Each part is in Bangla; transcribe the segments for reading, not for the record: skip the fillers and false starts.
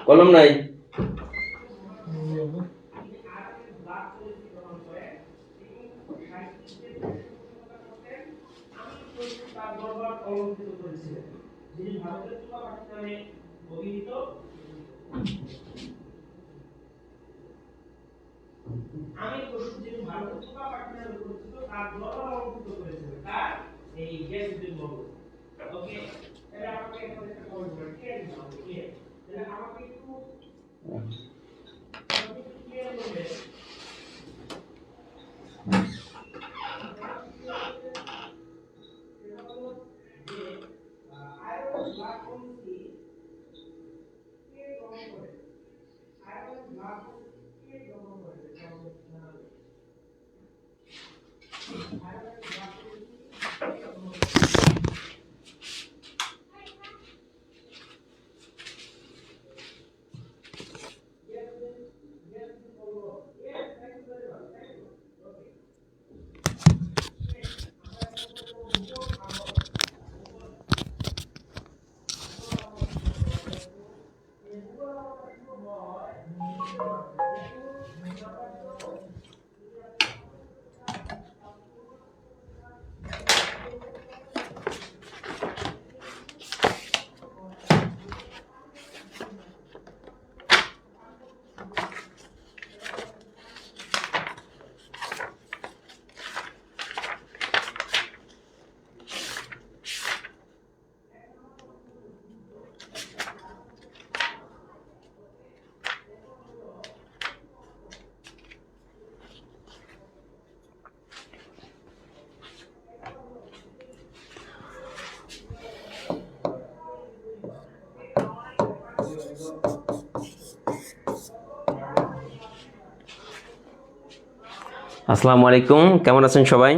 কলম নাই। আমি প্রশ্ন যিনি ভারতের তুলা পাখি নামে পরিচিত তার গ্লোবাল অলঙ্কৃত করেছিলেন তার এই গ্যাসুদ্দিন মহম্মদ। ওকে, তাহলে আমাকে একটা কমেন্ট করে কে দিলাম কে, তাহলে আমাকে একটু ক্লিয়ার করবে। আয়রন ব্লাড কমিটি কে গ্রহণ করে, আয়রন ব্লাড কমিটি কে গ্রহণ করে, আসসালামু আলাইকুম, কেমন আছেন সবাই?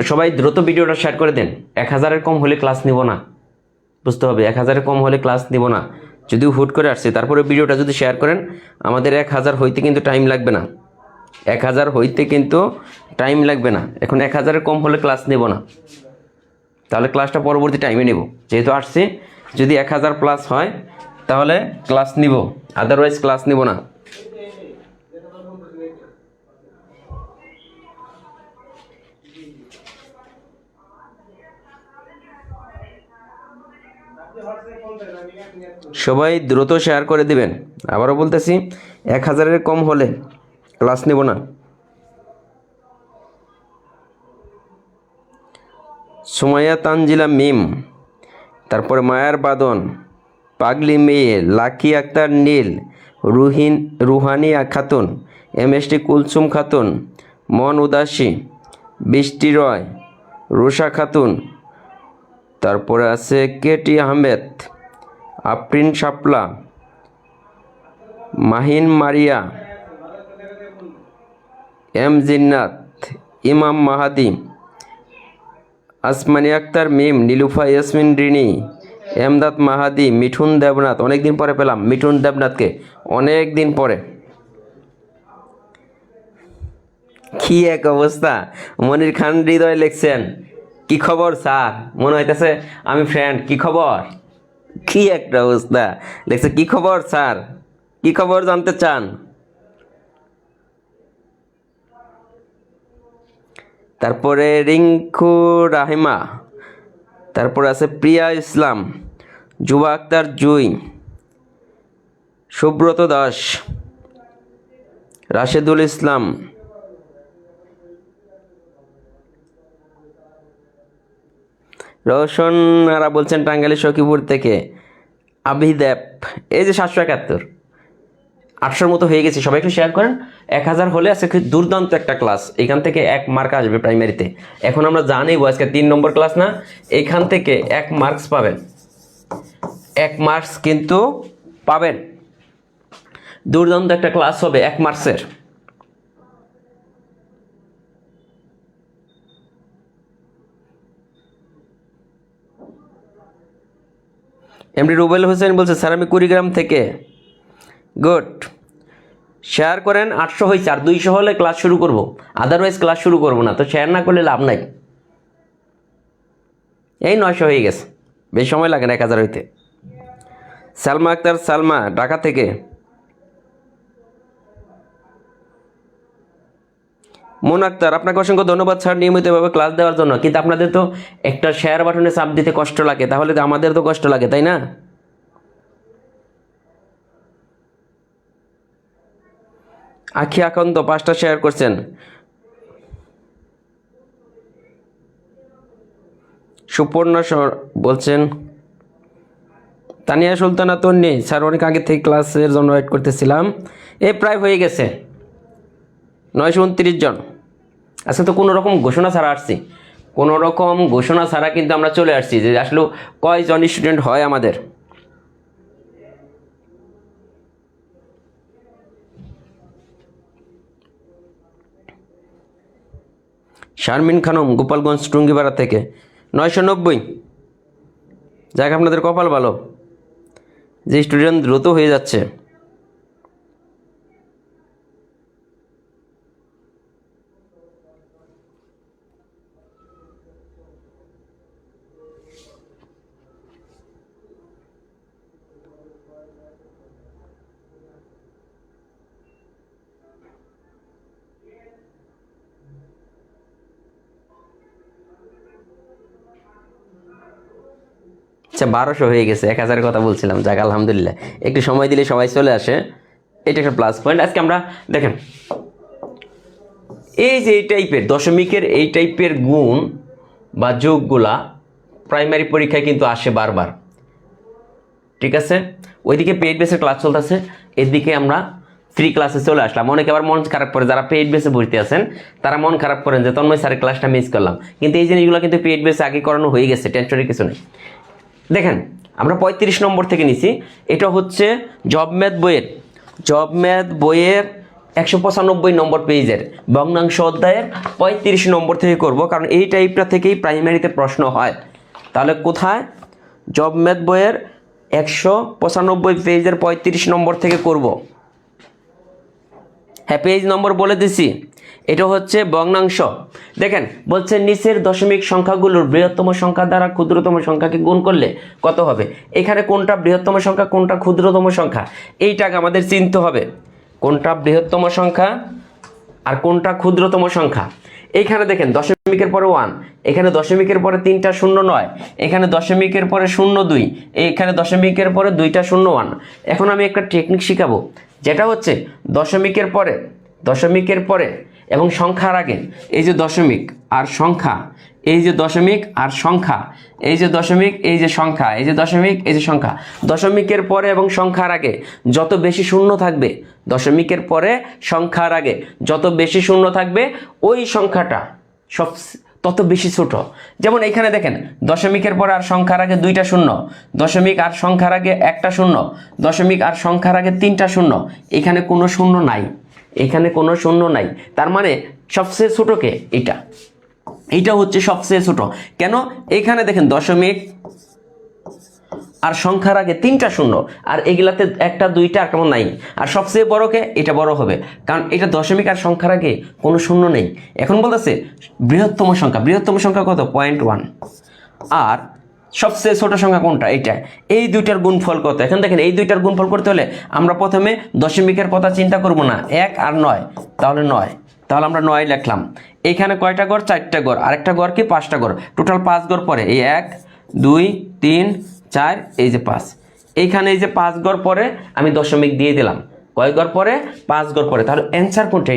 সবাই দ্রুত ভিডিওটা শেয়ার করে দেন। 1000-এর কম হলে ক্লাস নিব না, বুঝতে হবে। 1000-এর কম হলে ক্লাস নিব না, যদিও হুট করে আসছে। তারপরে ভিডিওটা যদি শেয়ার করেন, আমাদের 1000 হইতে কিন্তু টাইম লাগবে না। 1000 হইতে কিন্তু টাইম লাগবে না। এখন 1000-এর কম হলে ক্লাস নেব না, তাহলে ক্লাসটা পরবর্তী টাইমে নেব। যেহেতু আসছি, যদি 1000 প্লাস হয় তাহলে ক্লাস নিব, আদারওয়াইজ ক্লাস নিব না। সবাই দ্রুত শেয়ার করে দিবেন। আবারও বলতেছি, 1000-এর কম হলে ক্লাস নেব না। সুমাইয়া তানজিলা মিম, তারপরে মায়ার বাদন, পাগলি মেয়ে, লাকি আক্তার নীল, রুহানি খাতুন, এমএসটি কুলসুম খাতুন, মন উদাসী, বৃষ্টি রয়, রুষা খাতুন, তারপরে আছে কেটি আহমেদ, আফরিন শাপলা, মাহিন মারিয়া, এম জিন্নাত, ইমাম মাহাদি, আসমানি আক্তার মিম, নীলুফা ইয়াসমিন রিনি, এমদাদ মাহাদি, মিঠুন দেবনাথ। অনেকদিন পরে পেলাম মিঠুন দেবনাথকে, অনেক দিন পরে। কি এক অবস্থা! মনির খান হৃদয় লিখছেন, কি খবর স্যার? মনে হইতেছে আমি ফ্রেন্ড। কি খবর? কি একটা অবস্থা লিখছে, কি খবর স্যার? কি খবর জানতে চান? তারপরে রিঙ্কু রাহিমা, তারপরে আছে প্রিয়া ইসলাম, যুবা আক্তার জুই, সুব্রত দাস, রাশেদুল ইসলাম, রোশন আরা বলছেন টাঙ্গাইলের সখীপুর থেকে, আবিদেব। এই যে 771, 800-র মতো হয়ে গেছে। সবাই একটু শেয়ার করেন। 1000 হলে আজকে দুর্দান্ত একটা ক্লাস, এখান থেকে 1 মার্ক আসবে প্রাইমারিতে। এখন আমরা জানি আজকে 3 নম্বর ক্লাস না, এখান থেকে 1 মার্কস পাবেন, 1 মার্কস কিন্তু পাবেন। দুর্দান্ত একটা ক্লাস হবে 1 মার্কসের। এমডি রুবেল হোসেন বলছে, স্যার আমি কুড়িগ্রাম থেকে। গুড, শেয়ার করেন। 800 হয়েছে, আর 200 হলে ক্লাস শুরু করব, আদারওয়াইজ ক্লাস শুরু করব না। তো শেয়ার না করলে লাভ নাই। এই 900 হয়ে গেছে, বেশি সময় লাগে না 1000 হইতে। সালমা আক্তার, সালমা ঢাকা থেকে। মন আক্তার, আপনাকে অসংখ্য ধন্যবাদ স্যার নিয়মিতভাবে ক্লাস দেওয়ার জন্য। কিন্তু আপনাদের তো একটা শেয়ার বাটনে চাপ দিতে কষ্ট লাগে, তাহলে তো আমাদের তো কষ্ট লাগে, তাই না? আখি আকান্ত 5টা শেয়ার করছেন। সুপর্ণা বলছেন, তানিয়া সুলতানা তন্নি, স্যার অনেক আগে থেকে ক্লাসের জন্য ওয়েট করতেছিলাম। প্রায় হয়ে গেছে 929 জন। আচ্ছা, তো কোনো রকম ঘোষণা ছাড়া আসছি, কোনো রকম ঘোষণা ছাড়া কিন্তু আমরা চলে আসছি যে আসলে কয়জন স্টুডেন্ট হয় আমাদের। শারমিন খানম গোপালগঞ্জ টুঙ্গিপাড়া থেকে 990। যাক, আপনাদের কপাল ভালো যে স্টুডেন্ট দ্রুত হয়ে যাচ্ছে। আচ্ছা, 1200 হয়ে গেছে, 1000-এর কথা বলছিলাম। যাক, আলহামদুলিল্লাহ, একটু সময় দিলে সবাই চলে আসে, এটা একটা প্লাস পয়েন্ট। আজকে আমরা দেখেন এই যে এই টাইপের দশমিকের এই টাইপের গুণ বা যোগগুলা প্রাইমারি পরীক্ষায় কিন্তু আসে বারবার। ঠিক আছে, ওইদিকে পেইড বেসের ক্লাস চলতেছে, এদিকে আমরা ফ্রি ক্লাসে চলে আসলাম। অনেকে আবার মন খারাপ করে, যারা পেইড বেসে ভর্তি আছেন তারা মন খারাপ করেন যে তন্ময় স্যারের ক্লাসটা মিস করলাম। কিন্তু এই জিনিসগুলো কিন্তু পেইড বেসে আগে করানো হয়ে গেছে, টেনশনের কিছু নেই। দেখেন, আমরা 35 নম্বর থেকে নিছি। এটা হচ্ছে জব ম্যাথ বইয়ের 195 নম্বর পেজের ভগ্নাংশ অধ্যায়ের 35 নম্বর থেকে করব, কারণ এই টাইপটা থেকেই প্রাইমারিতে প্রশ্ন হয়। তাহলে কোথায়? জব ম্যাথ বইয়ের 195 পেজের 35 নম্বর থেকে করব। হ্যাঁ, পেজ নম্বর বলে দিছি। এটা হচ্ছে ভগ্নাংশ। দেখেন, বলছে নিচের দশমিক সংখ্যাগুলোর বৃহত্তম সংখ্যা দ্বারা ক্ষুদ্রতম সংখ্যাকে গুণ করলে কত হবে। এখানে কোনটা বৃহত্তম সংখ্যা, কোনটা ক্ষুদ্রতম সংখ্যা, এইটাকে আমাদের চিনতে হবে। কোনটা বৃহত্তম সংখ্যা আর কোনটা ক্ষুদ্রতম সংখ্যা। এইখানে দেখেন দশমিকের পরে 1, এখানে দশমিকের পরে 3টা 0 9, এখানে দশমিকের পরে 0 2, এখানে দশমিকের পরে 2টা 0 1। এখন আমি একটা টেকনিক শিখাবো, যেটা হচ্ছে দশমিকের পরে এবং সংখ্যার আগে এই যে দশমিক আর সংখ্যা, এই যে দশমিক আর সংখ্যা, এই যে দশমিক, এই যে সংখ্যা, এই যে দশমিক, এই যে সংখ্যা, দশমিকের পরে এবং সংখ্যার আগে যত বেশি শূন্য থাকবে, দশমিকের পরে সংখ্যার আগে যত বেশি শূন্য থাকবে, ওই সংখ্যাটা সব তত বেশি ছোট। যেমন এখানে দেখেন, দশমিকের পরে আর সংখ্যার আগে 2টা 0, দশমিক আর সংখ্যার আগে 1টা 0, দশমিক আর সংখ্যার আগে 3টা 0, এখানে কোনো শূন্য নাই, এখানে কোনো শূন্য নাই। তার মানে সবচেয়ে ছোটকে এইটা হচ্ছে সবচেয়ে ছোট। কেন? এখানে দেখেন দশমিক আর সংখ্যার আগে 3টা 0, আর এগুলাতে 1টা 2টা কেমন নাই। আর সবচেয়ে বড়কে এটা বড় হবে, কারণ এটা দশমিক আর সংখ্যার আগে কোনো শূন্য নেই। এখন বলতেছে বৃহত্তম সংখ্যা কত? 0.1। আর সবচেয়ে ছোট সংখ্যা কোনটা? এইটা। এই দুইটার গুণফল কত? এখন দেখেন, এই দুইটার গুণফল করতে হলে আমরা প্রথমে দশমিকের কথা চিন্তা করব না, 1 আর 9, তাহলে 9, তাহলে আমরা 9 লিখলাম। এখানে কয়টা ঘর? 4টা ঘর, আরেকটা ঘর কি? 5টা ঘর, টোটাল 5 ঘর পরে এই 1 2 3 4, এই যে 5, এইখানে এই যে 5 ঘর পরে আমি দশমিক দিয়ে দিলাম। কয় ঘর পরে? 5 ঘর পরে। তাহলে অ্যান্সার কোনটা?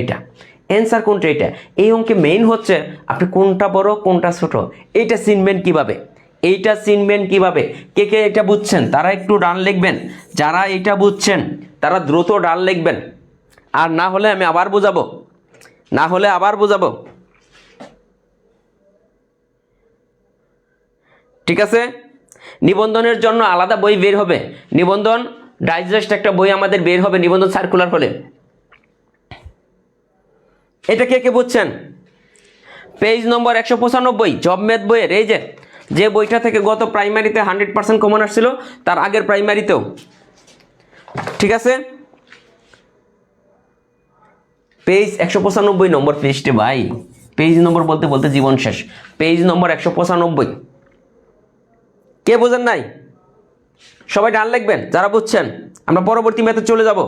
এইটা। এই অঙ্কে মেইন হচ্ছে আপনি কোনটা বড় কোনটা ছোট এইটা চিনবেন কিভাবে। কে এটা বুঝছেন তারা একটু ডান লিখবেন, যারা এটা বুঝছেন তারা দ্রুত ডান লিখবেন, আর না হলে আমি আবার বোঝাবো। ঠিক আছে, নিবন্ধনের জন্য আলাদা বই বের হবে, নিবন্ধন ডাইজেস্ট একটা বই আমাদের বের হবে নিবন্ধন সার্কুলার হলে। এটা কে বুঝছেন? পেজ নম্বর 195 জব ম্যাথ বইয়ের, এই যে বইটা থেকে গত প্রাইমারিতে 100% কমন আসছিল, তার আগের প্রাইমারিতেও। ঠিক আছে, পেজ 195 নম্বর পৃষ্ঠে ভাই, পেজ নম্বর বলতে বলতে জীবন শেষ। পেজ নম্বর 195। কে বোঝেন নাই সবাই ডান লিখবেন যারা বুঝছেন, আমরা পরবর্তী ম্যাথে চলে যাব।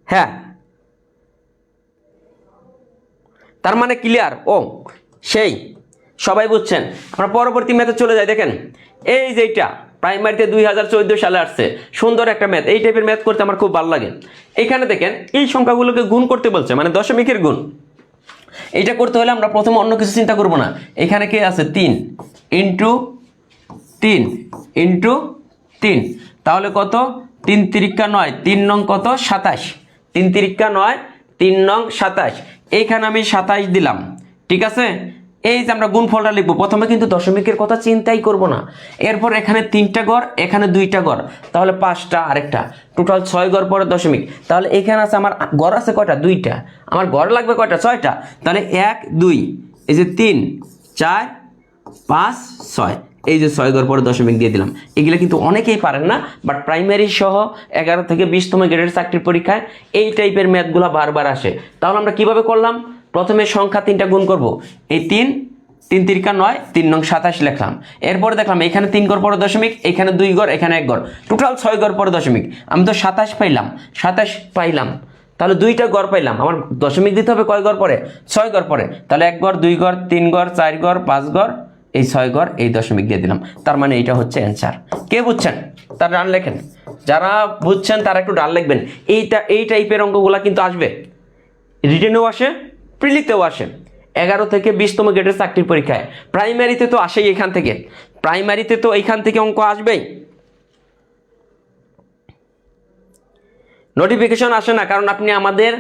হ্যাঁ, তার মানে ক্লিয়ার। ও সেই সবাই বুঝছেন, আমরা পরবর্তী ম্যাথে চলে যাই। দেখেন এই যেটা প্রাইমারিতে 2014 সালে আসছে, সুন্দর একটা ম্যাথ। এই টাইপের ম্যাথ করতে আমার খুব ভালো লাগে। এখানে দেখেন এই সংখ্যাগুলোকে গুণ করতে বলছে, মানে দশমিকের গুণ। এইটা করতে হলে আমরা প্রথমে অন্য কিছু চিন্তা করব না। এখানে কে আছে 3 ইন্টু 3 ইন্টু 3, তাহলে কত 3 তিরিকা 9, 3 নং কত 27, 3 তিরিকা 9, 3 নং 27। এইখানে আমি 27 দিলাম, ঠিক আছে। এই যে আমরা গুণফলটা লিখবো, প্রথমে কিন্তু দশমিকের কথা চিন্তাই করব না। এরপর এখানে 3টা ঘর, এখানে 2টা ঘর, তাহলে 5টা আরেকটা, টোটাল 6 ঘর পরে দশমিক। তাহলে এখানে আছে আমার ঘর আছে কয়টা 2টা, আমার ঘর লাগবে কয়টা 6টা। তাহলে 1 2, এই যে 3 4 5 6, এই যে 6 ঘর পরে দশমিক দিয়ে দিলাম। এগুলো কিন্তু অনেকেই পারেন না, বাট প্রাইমারি সহ 11 থেকে 20তম গ্রেডের চাকরির পরীক্ষায় এই টাইপের ম্যাথগুলো বারবার আসে। তাহলে আমরা কিভাবে করলাম, প্রথমে সংখ্যা 3টা গুণ করব। এই 3 3 তিরিকা 9, 3 নং 27 লিখলাম। এরপরে দেখলাম এখানে 3 ঘর পরে দশমিক, এখানে 2 ঘর, এখানে 1 ঘর, টোটাল 6 ঘর পরে দশমিক। আমি তো 27 পাইলাম, 27 পাইলাম, তাহলে 2টা ঘর পাইলাম। আমার দশমিক দিতে হবে কয় ঘর পরে, 6 ঘর পরে। তাহলে 1 ঘর, 2 ঘর, 3 ঘর, 4 ঘর, 5 ঘর, এই 6 ঘর, এই দশমিক দিয়ে দিলাম। তার মানে এইটা হচ্ছে অ্যান্সার। কে বুঝছেন তার ডান লেখেন, যারা বুঝছেন তারা একটু ডান লিখবেন। এই টাইপের অঙ্কগুলা কিন্তু আসবে, রিটেনেও আসে, প্রিলিতেও আসে। 11 থেকে 20তম গ্রেডের চাকরির পরীক্ষায় প্রাইমারিতে তো আসেই, এখান থেকে প্রাইমারিতে তো এইখান থেকে অঙ্ক আসবেই। নোটিফিকেশন আসে না কারণ আপনি আমাদের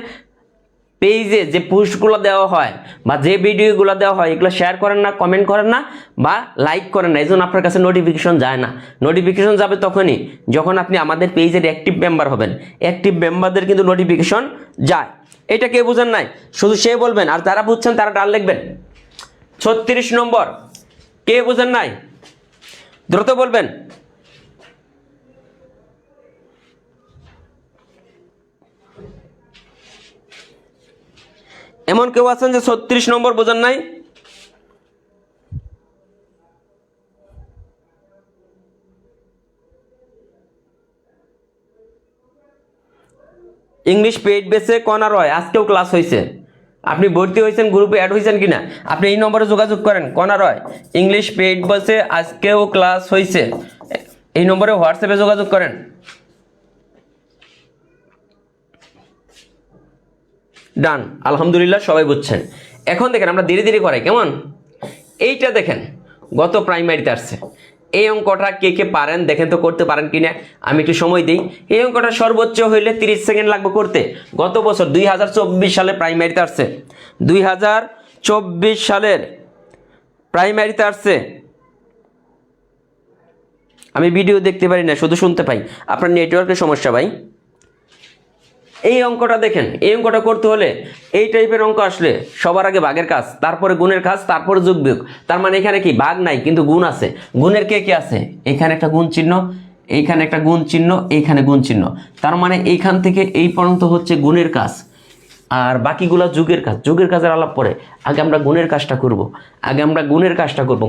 পেজে যে পোস্টগুলো দেওয়া হয় বা যে ভিডিওগুলো দেওয়া হয় এগুলো শেয়ার করেন না, কমেন্ট করেন না বা লাইক করেন না, এই জন্য আপনার কাছে নোটিফিকেশন যায় না। নোটিফিকেশন যাবে তখনই যখন আপনি আমাদের পেজের অ্যাক্টিভ মেম্বার হবেন। অ্যাক্টিভ মেম্বারদের কিন্তু নোটিফিকেশন যায়। এটা কে বুঝেন নাই শুধু সে বলবেন, আর যারা বুঝছেন তারা ডাল লিখবেন। 36 নম্বর কে বুঝেন নাই দ্রুত বলবেন। এমন কেউ আছেন যে 36 নম্বর বোঝেন নাই? ইংলিশ পেইড বেসে কনা রয় আজকেও ক্লাস হয়েছে। আপনি ভর্তি হয়েছেন, গ্রুপে অ্যাড হয়েছেন কিনা আপনি এই নম্বরে যোগাযোগ করেন। কনা রয় ইংলিশ পেইড বেসে আজকেও ক্লাস হয়েছে, এই নম্বরে হোয়াটসঅ্যাপে যোগাযোগ করেন। ডান, আলহামদুলিল্লাহ সবাই বুঝছেন। এখন দেখেন আমরা ধীরে ধীরে করাই কেমন। এইটা দেখেন গত প্রাইমারিতে আসছে, এই অঙ্কটা কে কে পারেন দেখেন তো, করতে পারেন কিনা আমি একটু সময় দিই। এই অঙ্কটা সর্বোচ্চ হইলে 30 সেকেন্ড লাগবে করতে। গত বছর 2024 সালে প্রাইমারিতে আসছে, 2024 সালের প্রাইমারিতে আসছে। আমি ভিডিও দেখতে পারি না, শুধু শুনতে পাই, আপনার নেটওয়ার্কের সমস্যা ভাই। এই অঙ্কটা দেখেন, এই অঙ্কটা করতে হলে এই টাইপের অঙ্ক আসলে সবার আগে ভাগের কাজ, তারপরে গুণের কাজ, তারপরে যোগ বিয়োগ। তার মানে এখানে কি ভাগ নাই কিন্তু গুণ আছে। গুণের কে কে আছে, এখানে একটা গুণ চিহ্ন, এইখানে একটা গুণ চিহ্ন, এইখানে গুণ চিহ্ন। তার মানে এইখান থেকে এই পর্যন্ত হচ্ছে গুণের কাজ, আর বাকিগুলা যোগের কাজ। যোগের কাজের আলাপ পরে আগে আমরা গুণের কাজটা করব।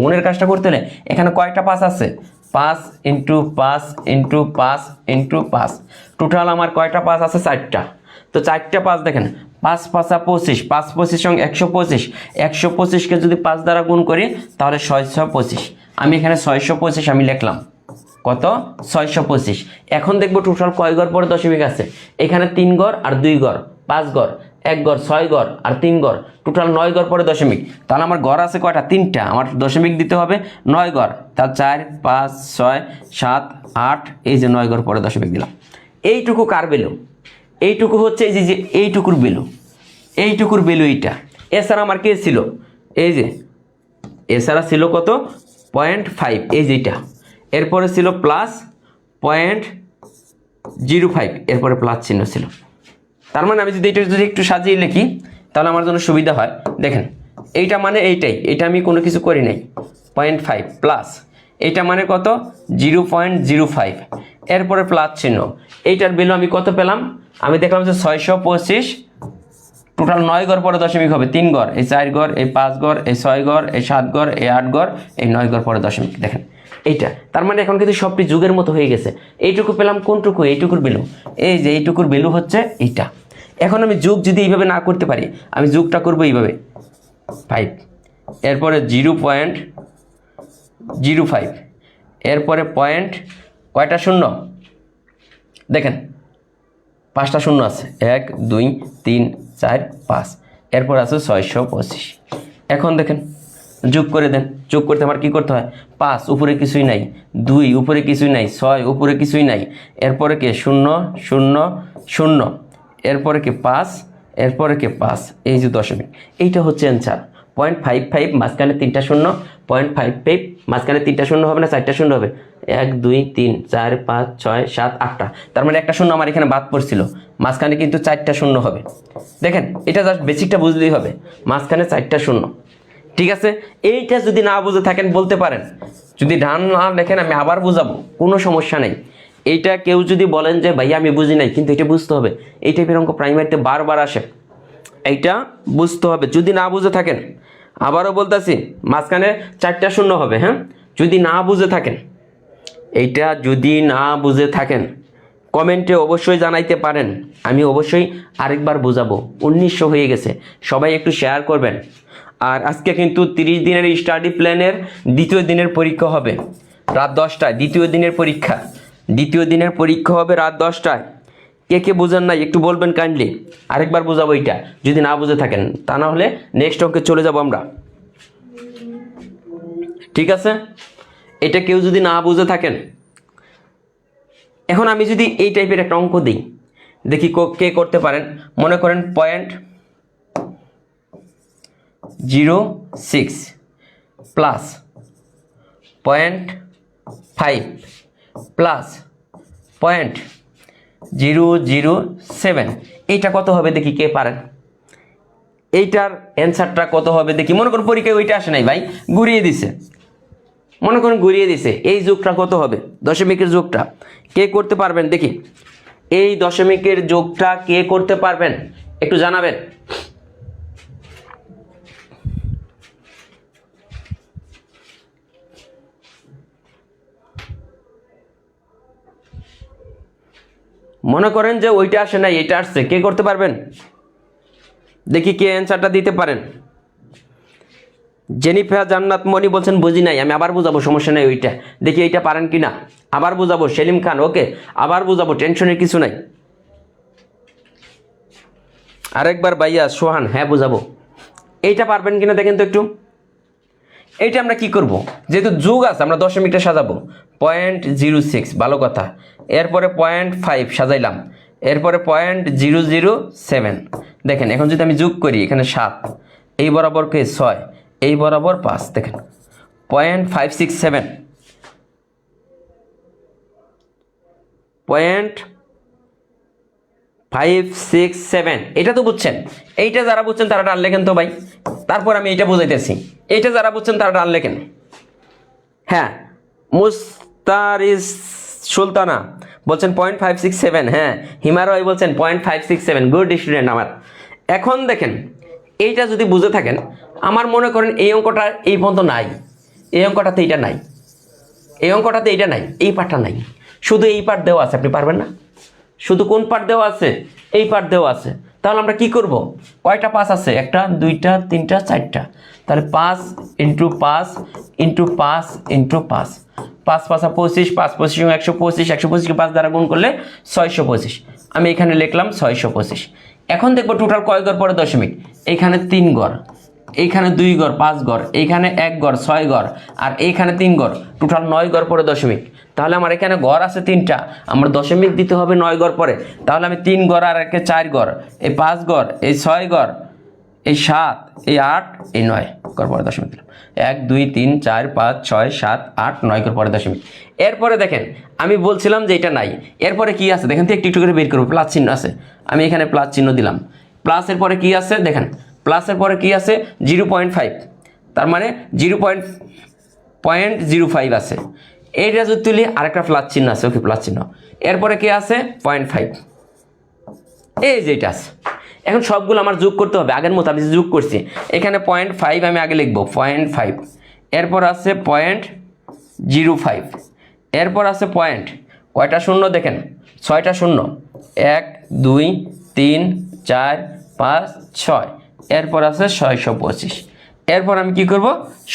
গুণের কাজটা করতে হলে এখানে কয়টা 5 আছে, 5 ইন্টু 5 ইন্টু 5 ইন্টু 5, টোটাল আমার কয়টা 5 আছে 4টা। তো 4টা 5 দেখেন, 5 5 25, 5 25 সঙ্গে 125, 125কে যদি 5 দ্বারা গুণ করি তাহলে 625। আমি এখানে 625 আমি লিখলাম, কত 625। এখন দেখবো টোটাল কয় ঘর পরে দশমিক আছে। এখানে 3 ঘর আর 2 ঘর, 5 ঘর, 1 ঘর, 6 ঘর আর 3 ঘর, টোটাল 9 ঘর পরে দশমিক। তাহলে আমার ঘর আছে কয়টা 3টা, আমার দশমিক দিতে হবে 9 ঘর। তার 4 5 6 7 8, এই যে 9 ঘর পরে দশমিক দিলাম। এইটুকু কার বেলু, এইটুকু হচ্ছে এই যে এইটুকুর বেলু, এইটুকুর বেলু এইটা। এছাড়া আমার কে ছিল, এই যে এছাড়া ছিল কত 0.5, এই যেটা। এরপরে ছিল প্লাস 0.05, এরপরে প্লাস চিহ্ন ছিল। তার মানে আমি যদি এটা যদি একটু সাজিয়ে লিখি তাহলে আমার জন্য সুবিধা হয়। দেখেন এইটা মানে এইটাই, এটা আমি কোনো কিছু করি নাই। 0.5 প্লাস এটা মানে কত 0.05, এরপরে প্লাস চিহ্ন, এইটার ভ্যালু আমি কত পেলাম, আমি দেখলাম যে 625, টোটাল 9 ঘর পরে দশমিক হবে 3 ঘর, এই 4 ঘর, এই 5 ঘর, এই 6 ঘর, এই 7 ঘর, এই 8 ঘর, এই 9 ঘর পরে দশমিক। দেখেন এইটা তার মানে এখন কিন্তু সবটি যুগের মতো হয়ে গেছে। এইটুকু পেলাম কোনটুকু, এইটুকুর ভ্যালু, এই যে এইটুকুর ভ্যালু হচ্ছে এইটা। এখন আমি যোগ যদি এইভাবে না করতে পারি, আমি যোগটা করবো এইভাবে 5, এরপরে 0.05, এরপরে পয়েন্ট কয়টা শূন্য, দেখেন 5টা শূন্য আছে, 1 2 3 4 5, এরপর আছে 625। এখন দেখেন যোগ করে দেন, যোগ করতে আমার কি করতে হয়, 5 উপরে কিছুই নাই, 2 উপরে কিছুই নাই, 6 উপরে কিছুই নাই, এরপরে কি 0 0 0, এরপরে কি 5, এরপরে কি 5, এই যে দশমিক, এইটা হচ্ছে অ্যান্সার। 0.55 মাঝখানে 3টা শূন্য, 0.55 মাঝখানে 3টা শূন্য হবে না 4টা শূন্য হবে, 1 2 3 4 5 6 7 8টা, তার মানে একটা শূন্য আমার এখানে বাদ পড়ছিল, মাঝখানে কিন্তু 4টা শূন্য হবে। দেখেন এটা জাস্ট বেসিকটা বুঝলেই হবে, মাঝখানে 4টা শূন্য। ঠিক আছে, এইটা যদি না বুঝে থাকেন বলতে পারেন, যদি ডান না লেখেন আমি আবার বুঝাবো, কোনো সমস্যা নেই। এইটা কেউ যদি বলেন যে ভাইয়া আমি বুঝি নাই, কিন্তু এটা বুঝতে হবে, এই টাইপের অঙ্ক প্রাইমারিতে বারবার আসে, এইটা বুঝতে হবে। যদি না বুঝে থাকেন, আবারও বলতেছি, মাঝখানে 4টা শূন্য হবে, হ্যাঁ, যদি না বুঝে থাকেন, এইটা যদি না বুঝে থাকেন কমেন্টে অবশ্যই জানাইতে পারেন, আমি অবশ্যই আরেকবার বোঝাবো। 1900 হয়ে গেছে, সবাই একটু শেয়ার করবেন। আর আজকে কিন্তু 30 দিনের স্টাডি প্ল্যানের দ্বিতীয় দিনের পরীক্ষা হবে রাত 10টায়, দ্বিতীয় দিনের পরীক্ষা হবে রাত 10টায়। কে কে বোঝেন নাই একটু বলবেন কাইন্ডলি, আরেকবার বোঝাবো এইটা যদি না বুঝে থাকেন, তা না হলে নেক্সট অঙ্কে চলে যাব আমরা। ঠিক আছে, এটা কেউ যদি না বুঝে থাকেন, এখন আমি যদি এই টাইপের একটা অঙ্ক দিই, দেখি কে করতে পারেন। মনে করেন 0.06 প্লাস 0.5 প্লাস 0.007, এইটা কত হবে দেখি কে পারেন, এইটার অ্যান্সারটা কত হবে দেখি। মনে করুন পরীক্ষায় ওইটা আসে নাই ভাই, ঘুরিয়ে দিছে, মনে করুন ঘুরিয়ে দিছে, এই যোগটা কত হবে, দশমিকের যোগটা কে করতে পারবেন দেখি, এই দশমিকের যোগটা কে করতে পারবেন একটু জানাবেন। মনে করেন যে ওইটা আসে নাই, এটা আসছে, কে করতে পারবেন দেখি, কে অ্যান্সারটা দিতে পারেন। জেনিফার জান্নাত মনি বলছেন বুঝি নাই, আমি আবার বুঝাবো, সমস্যা নেই, ওইটা দেখি এইটা পারেন কিনা, আবার বুঝাবো। সেলিম খান ওকে, আবার বুঝাবো, টেনশনের কিছু নাই। আরেকবার ভাইয়া সোহান, হ্যাঁ বুঝাবো। এইটা পারবেন কিনা দেখেন তো একটু। এইটা আমরা কি করব, যেহেতু যোগ আছে আমরা দশমিকটা সাজাবো, 0.06 ভালো কথা, এরপরে 0.5 সাজাইলাম, এরপরে 0.007। দেখেন এখন যদি আমি যোগ করি, এখানে 7, এই বরাবর কে 6, এই বরাবর 5, দেখেন 0.567, 0.567, এটা তো বুঝছেন। এইটা যারা বুঝছেন তারা ডান লেখেন তো ভাই, তারপর আমি এইটা বুঝাইতেছি, এইটা যারা বুঝছেন তারা ডান লেখেন। হ্যাঁ, মুস্তারিস সুলতানা বলছেন 0.567, হ্যাঁ হিমার ভাই বলছেন 0.567, গুড স্টুডেন্ট আমার। এখন দেখেন এইটা যদি বুঝে থাকেন, আমার মনে করেন এই অঙ্কটা এই পর্যন্ত নাই, এই অঙ্কটাতে এইটা নাই, এই অঙ্কটাতে এইটা নাই, এই পার্টটা নাই, শুধু এই পার্ট দেওয়া আছে, আপনি পারবেন না। শুধু কোন পার্ট দেওয়া আছে, এই পার্ট দেওয়া আছে, তাহলে আমরা কি করব, কয়টা 5 আছে, 1টা 2টা 3টা 4টা, তাহলে 5 × 5 × 5 × 5, 5 5 25, 5 25 125, 125কে 5 দ্বারা গুণ করলে 625, আমি এখানে লিখলাম 625। এখন দেখবো টোটাল কয় ঘর পরে দশমিক, এইখানে 3 ঘর, এইখানে 2 ঘর 5 ঘর, এইখানে 1 ঘর 6 ঘর, আর এইখানে 3 ঘর, টোটাল 9 ঘর পরে দশমিক। তাহলে আমার এখানে ঘর আছে 3টা, আমার দশমিক দিতে হবে 9 ঘর পরে, তাহলে আমি 3 ঘর আর একে 4 ঘর, এই 5 ঘর, এই 6 ঘর, এই 7, এই 8, এই 9 ঘর পরে দশমিক দিলাম। 1 2 3 4 5 6 7 8 9 ঘর পরে দশমিক। এরপরে দেখেন আমি বলছিলাম যে এটা নাই, এরপরে কি আছে দেখেন তো, একটু একটু করে বের করবো। প্লাস চিহ্ন আছে, আমি এখানে প্লাস চিহ্ন দিলাম। প্লাসের পরে কি আছে দেখেন, প্লাসের পরে কি আছে 0.5, তার মানে 0.05 আছে, এইটা যদি তুলি আরেকটা প্লাস চিহ্ন আছে, ওকে প্লাস চিহ্ন, এরপরে কি আছে 0.5, এই যেটা আছে। এখন সবগুলো আমার যোগ করতে হবে, আগের মতো আমি যোগ করছি, এখানে 0.5 আমি আগে লিখবো 0.5, এরপর আছে 0.05, এরপর আছে পয়েন্ট, কয়টা শূন্য দেখেন, 6টা শূন্য, 1 2 3 4 5 6, এরপর আছে 625। এরপর আমি কি করব,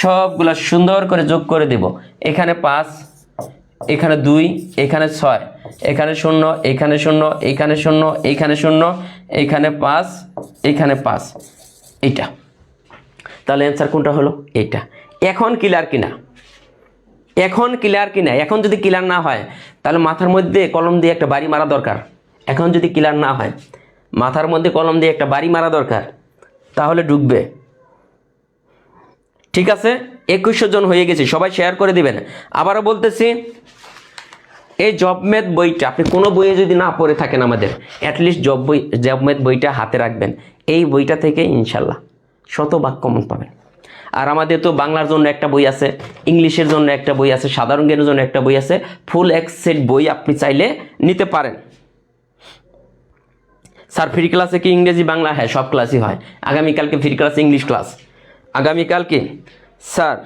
সবগুলা সুন্দর করে যোগ করে দেব, এখানে 5, এখানে 2, এখানে 6, এখানে 0, এখানে 0, এখানে 0, এখানে 0, এখানে 5, এখানে 5, এইটা। তাহলে অ্যান্সার কোনটা হলো? এইটা। এখন ক্লিয়ার কিনা? এখন ক্লিয়ার কিনা? এখন যদি ক্লিয়ার না হয় তাহলে মাথার মধ্যে কলম দিয়ে একটা বাড়ি মারা দরকার। এখন যদি ক্লিয়ার না হয় মাথার মধ্যে কলম দিয়ে একটা বাড়ি মারা দরকার, তাহলে ঢুকবে। ঠিক আছে, 2100 জন হয়ে গেছে, সবাই শেয়ার করে দিবেন। আবারও বলতেছি, এই জব ম্যাথ বইটা আপনি কোনো বইয়ে যদি না পড়ে থাকেন, আমাদের অ্যাটলিস্ট জব ম্যাথ বইটা হাতে রাখবেন। এই বইটা থেকে ইনশাল্লাহ শতভাগ কমন পাবেন। আর আমাদের তো বাংলার জন্য একটা বই আছে, ইংলিশের জন্য একটা বই আছে, সাধারণ জ্ঞানের জন্য একটা বই আছে, ফুল এক সেট বই আপনি চাইলে নিতে পারেন। স্যার ফ্রি ক্লাসে কি ইংরেজি বাংলা? হ্যাঁ, সব ক্লাসই হয়। আগামীকালকে ফ্রি ক্লাস ইংলিশ ক্লাস, আগামীকালকে স্যার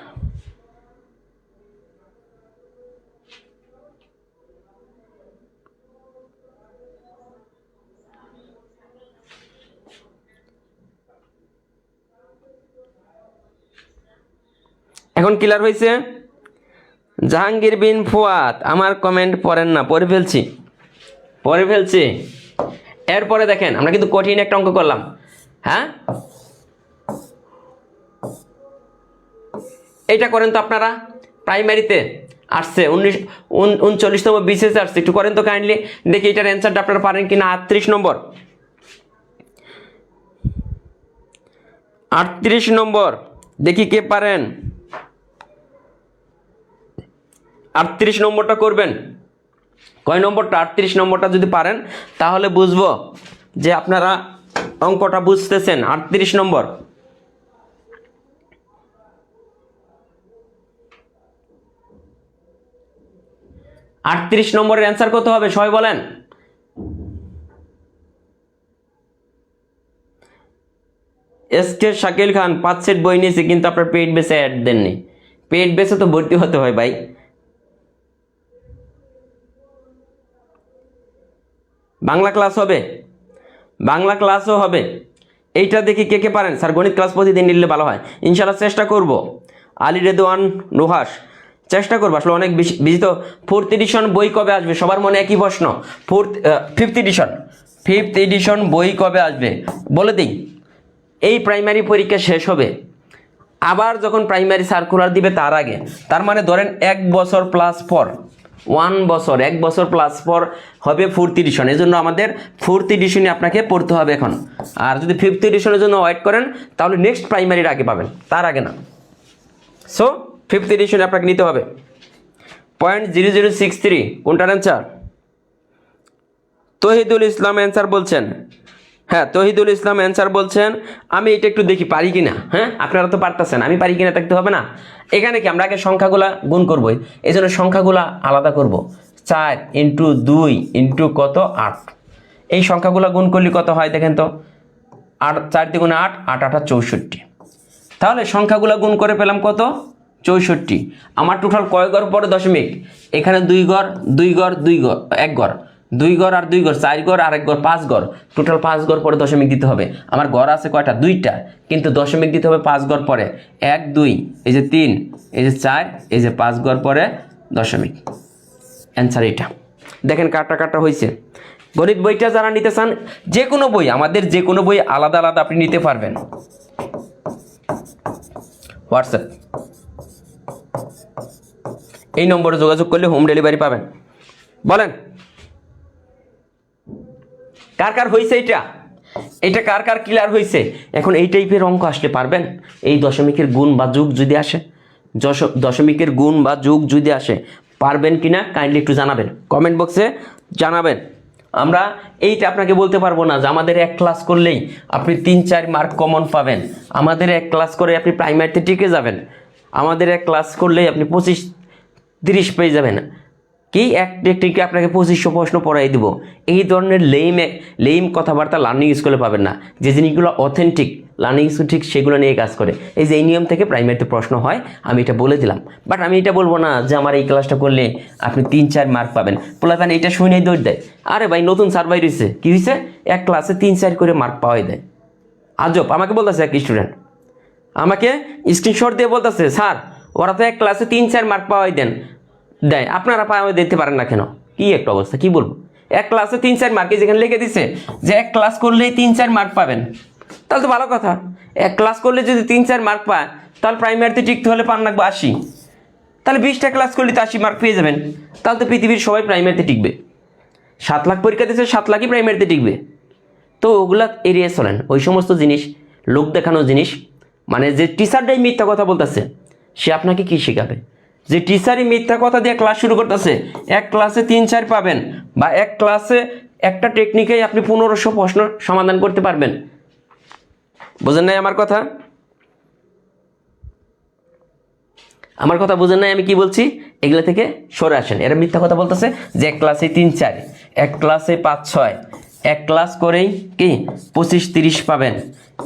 এখন ক্লিয়ার হয়েছে? জাহাঙ্গীর বিন ফুয়াদ, আমার কমেন্ট পড়েন না? পড়ে ফেলছি। এরপরে দেখেন, আমরা কিন্তু কঠিন একটা অঙ্ক করলাম। হ্যাঁ, এটা করেন তো আপনারা, প্রাইমারিতে আসছে 39তম বিসিএস আসছে, একটু করেন তো কাইন্ডলি, দেখি এটার অ্যান্সারটা আপনারা পারেন কিনা। 38 নম্বর, 38 নম্বর, দেখি কে পারেন। 38 নম্বরটা করবেন। কয় নম্বরটা? 38 নম্বরটা যদি পারেন তাহলে বুঝবো যে আপনারা অঙ্কটা বুঝতেছেন। 38 নম্বর, 38 নম্বরের অ্যান্সার কত হবে সবাই বলেন? এসকে শাকিল খান 5 সেট বই নিয়েছে, কিন্তু আপনার পেইড বেসে অ্যাড দেননি। পেইড বেসে তো ভর্তি হতে হয় ভাই। বাংলা ক্লাস হবে, বাংলা ক্লাসও হবে। এইটা দেখি কে কে পারেন। স্যার গণিত ক্লাস প্রতিদিন নিলে ভালো হয়, ইনশাআল্লাহ চেষ্টা করব। আলী রেদওয়ান নুহাস, চেষ্টা করবো। আসলে অনেক বিজি তো। 4th এডিশন বই কবে আসবে? সবার মনে একই প্রশ্ন। 5th এডিশন বই কবে আসবে বলে দিই। এই প্রাইমারি পরীক্ষা শেষ হবে, আবার যখন প্রাইমারি সার্কুলার দিবে তার আগে, তার মানে ধরেন 1 বছর প্লাস পর, 1 বছর প্লাস পর হবে 4th এডিশন। এই জন্য আমাদের 4th এডিশনে আপনাকে পড়তে হবে এখন। আর যদি 5th এডিশনের জন্য ওয়েট করেন তাহলে নেক্সট প্রাইমারির আগে পাবেন, তার আগে না। সো 5th এডিশনে আপনাকে নিতে হবে। 0.0063 কোনটার অ্যান্সার? তহিদুল ইসলাম অ্যান্সার বলছেন। হ্যাঁ, তহিদুল ইসলাম অ্যান্সার বলছেন। আমি এটা একটু দেখি পারি কিনা। হ্যাঁ, আপনারা তো পারতেছেন, আমি পারি কিনা দেখতে হবে না। এখানে কি আমরা আগে সংখ্যাগুলা গুণ করবো, এই জন্য সংখ্যাগুলা আলাদা করব। 4 × 2 × কত? 8। এই সংখ্যাগুলা গুণ করলে কত হয় দেখেন তো? 8 4 × 8, 8 8 64। তাহলে সংখ্যাগুলা গুণ করে পেলাম কত? 64। আমার টোটাল কয় ঘর পরে দশমিক? এখানে 2 ঘর 2 ঘর 2 ঘর 1 ঘর, 2 ঘর আর 2 ঘর, 4 ঘর আর 1 ঘর, 5 ঘর। টোটাল 5 ঘর পরে দশমিক দিতে হবে। আমার ঘর আছে কয়টা? 2টা, কিন্তু দশমিক দিতে হবে 5 ঘর পরে। 1 2, এই যে 3, এই যে 4, এই যে 5 ঘর পরে দশমিক। অ্যান্সার এটা। দেখেন কাটা কাটা হয়েছে। গণিত বইটা যারা নিতে চান, যে কোনো বই, আমাদের যে কোনো বই আলাদা আলাদা আপনি নিতে পারবেন। হোয়াটসঅ্যাপ এই নম্বরে যোগাযোগ করলে হোম ডেলিভারি পাবেন। বলেন কার কার হয়েছে এটা কার কার ক্লিয়ার হয়েছে? এখন এই টাইপের অঙ্ক আসলে পারবেন? এই দশমিকের গুণ বা যোগ যদি আসে, দশমিকের গুণ বা যোগ যদি আসে, পারবেন কিনা কাইন্ডলি একটু জানাবেন, কমেন্ট বক্সে জানাবেন। আমরা এইটা আপনাকে বলতে পারবো না যে আমাদের 1 ক্লাস করলেই আপনি 3-4 মার্ক কমন পাবেন, আমাদের 1 ক্লাস করে আপনি প্রাইমারিতে টিকে যাবেন। আমাদের এক ক্লাস করলেই আপনি 25-30 পেয়ে যাবেন। কি এক টেকনিকে আপনাকে 2500 প্রশ্ন পড়াই দিব। এই ধরনের লেইম কথাবার্তা লার্নিং স্কুলে পাবেন না। যে জিনিসগুলো অথেন্টিক লার্নিং স্কুল ঠিক সেগুলো নিয়ে কাজ করে। এই যে এই নিয়ম থেকে প্রাইমারিতে প্রশ্ন হয়, আমি এটা বলে দিলাম। বাট আমি এটা বলবো না যে আমার এই ক্লাসটা করলে আপনি 3-4 মার্ক পাবেন। পোলাপান এটা শুনেই দৌড় দেয়, আরে ভাই নতুন সার্ভাই রয়েছে, কী হয়েছে, এক ক্লাসে 3-4 করে মার্ক পাওয়াই দেয়। আজব। আমাকে বলতেছে এক স্টুডেন্ট, আমাকে স্ক্রিনশট দিয়ে বলতেছে, স্যার ওরা তো এক ক্লাসে 3-4 মার্ক পাওয়াই দেয়, আপনারা পাওয়া দিতে পারেন না কেন? কি একটা অবস্থা, কি বলবো। এক ক্লাসে 3-4 মার্কে যেখানে লিখে দিছে যে এক ক্লাস করলেই 3-4 মার্ক পাবেন, তাহলে তো ভালো কথা। এক ক্লাস করলে যদি 3-4 মার্ক পায়, তাহলে প্রাইমারিতে টিকতে হলে পান লাগবে 80, তাহলে 20টা ক্লাস করলে তো 80 মার্ক পেয়ে যাবেন। তাহলে তো পৃথিবীর সবাই প্রাইমারিতে টিকবে। 7 লাখ পরীক্ষা দিচ্ছে, 7 লাখই প্রাইমারিতে টিকবে। তো ওগুলা এড়িয়ে চলেন, ওই সমস্ত জিনিস, লোক দেখানো জিনিস। মানে যে টিচারটাই মিথ্যা কথা বলতেছে, সে আপনাকে কি শেখাবে? যে টিচারই মিথ্যা কথা দিয়ে ক্লাস শুরু করতেছে, এক ক্লাসে 3-4 পাবেন, বা এক ক্লাসে একটা টেকনিকেই আপনি 1500 প্রশ্ন সমাধান করতে পারবেন। বোঝেন নাই আমার কথা? আমার কথা বোঝেন নাই আমি কি বলছি? এগুলো থেকে সরে আসেন। এরা মিথ্যা কথা বলতেছে যে এক ক্লাসে 3-4, এক ক্লাসে 5-6, এক ক্লাস করেই কি 25-30 পাবেন,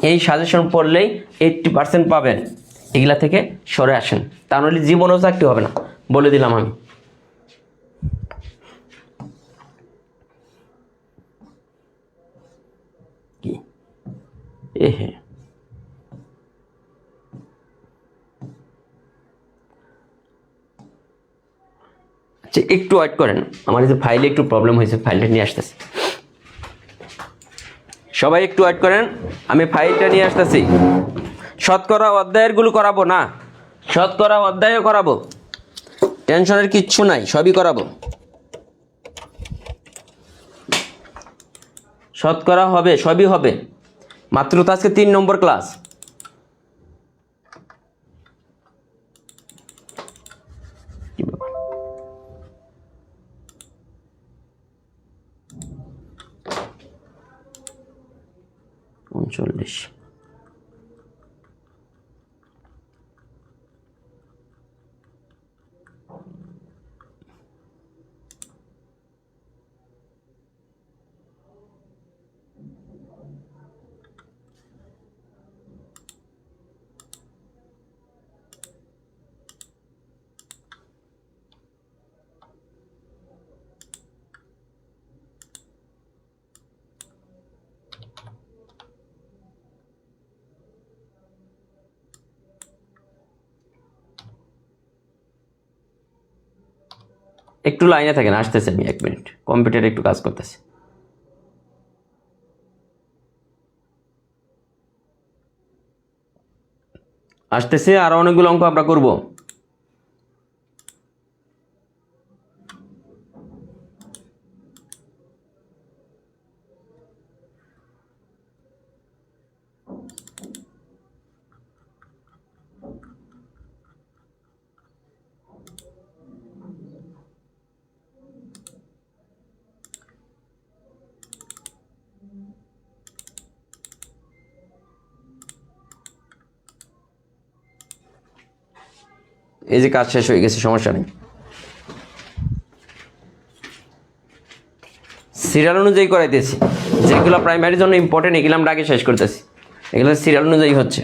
এই সাজেশন পড়লেই 80% পাবেন। এগুলা থেকে সরে আসেন, তা নাহলে জীবনেও চাকরি হবে না, বলে দিলাম আমি। কি হ্যাঁ, আচ্ছা একটু ওয়েট করেন, আমার এই যে ফাইলে একটু প্রবলেম হয়েছে, ফাইলটা নিয়ে আসতেছি। সবাই একটু ওয়েট করেন, আমি ফাইলটা নিয়ে আসতেছি। শতকরা অধ্যায়েরগুলো করাবো না, শতকরা অধ্যায়ও করাবো, টেনশনের কিচ্ছু নাই, সবই করাবো। শতকরা হবে, সবই হবে। মাত্র তো আজকে 3 নম্বর ক্লাস। কি ব্যাপার? উনচল্লিশ। একটু লাইনে থাকেন, আসতেছে, আমি 1 মিনিট কম্পিউটারে একটু কাজ করতেছি। আসতেছে, আরো অনেকগুলো অঙ্ক আমরা করব। এই যে কাজ শেষ হয়ে গেছে, সমস্যা নেই। সিরিয়াল অনুযায়ী করাইতেছি, যেগুলো প্রাইমারির জন্য ইম্পর্টেন্ট এগুলো আমরা আগে শেষ করতেছি, এগুলো সিরিয়াল অনুযায়ী হচ্ছে।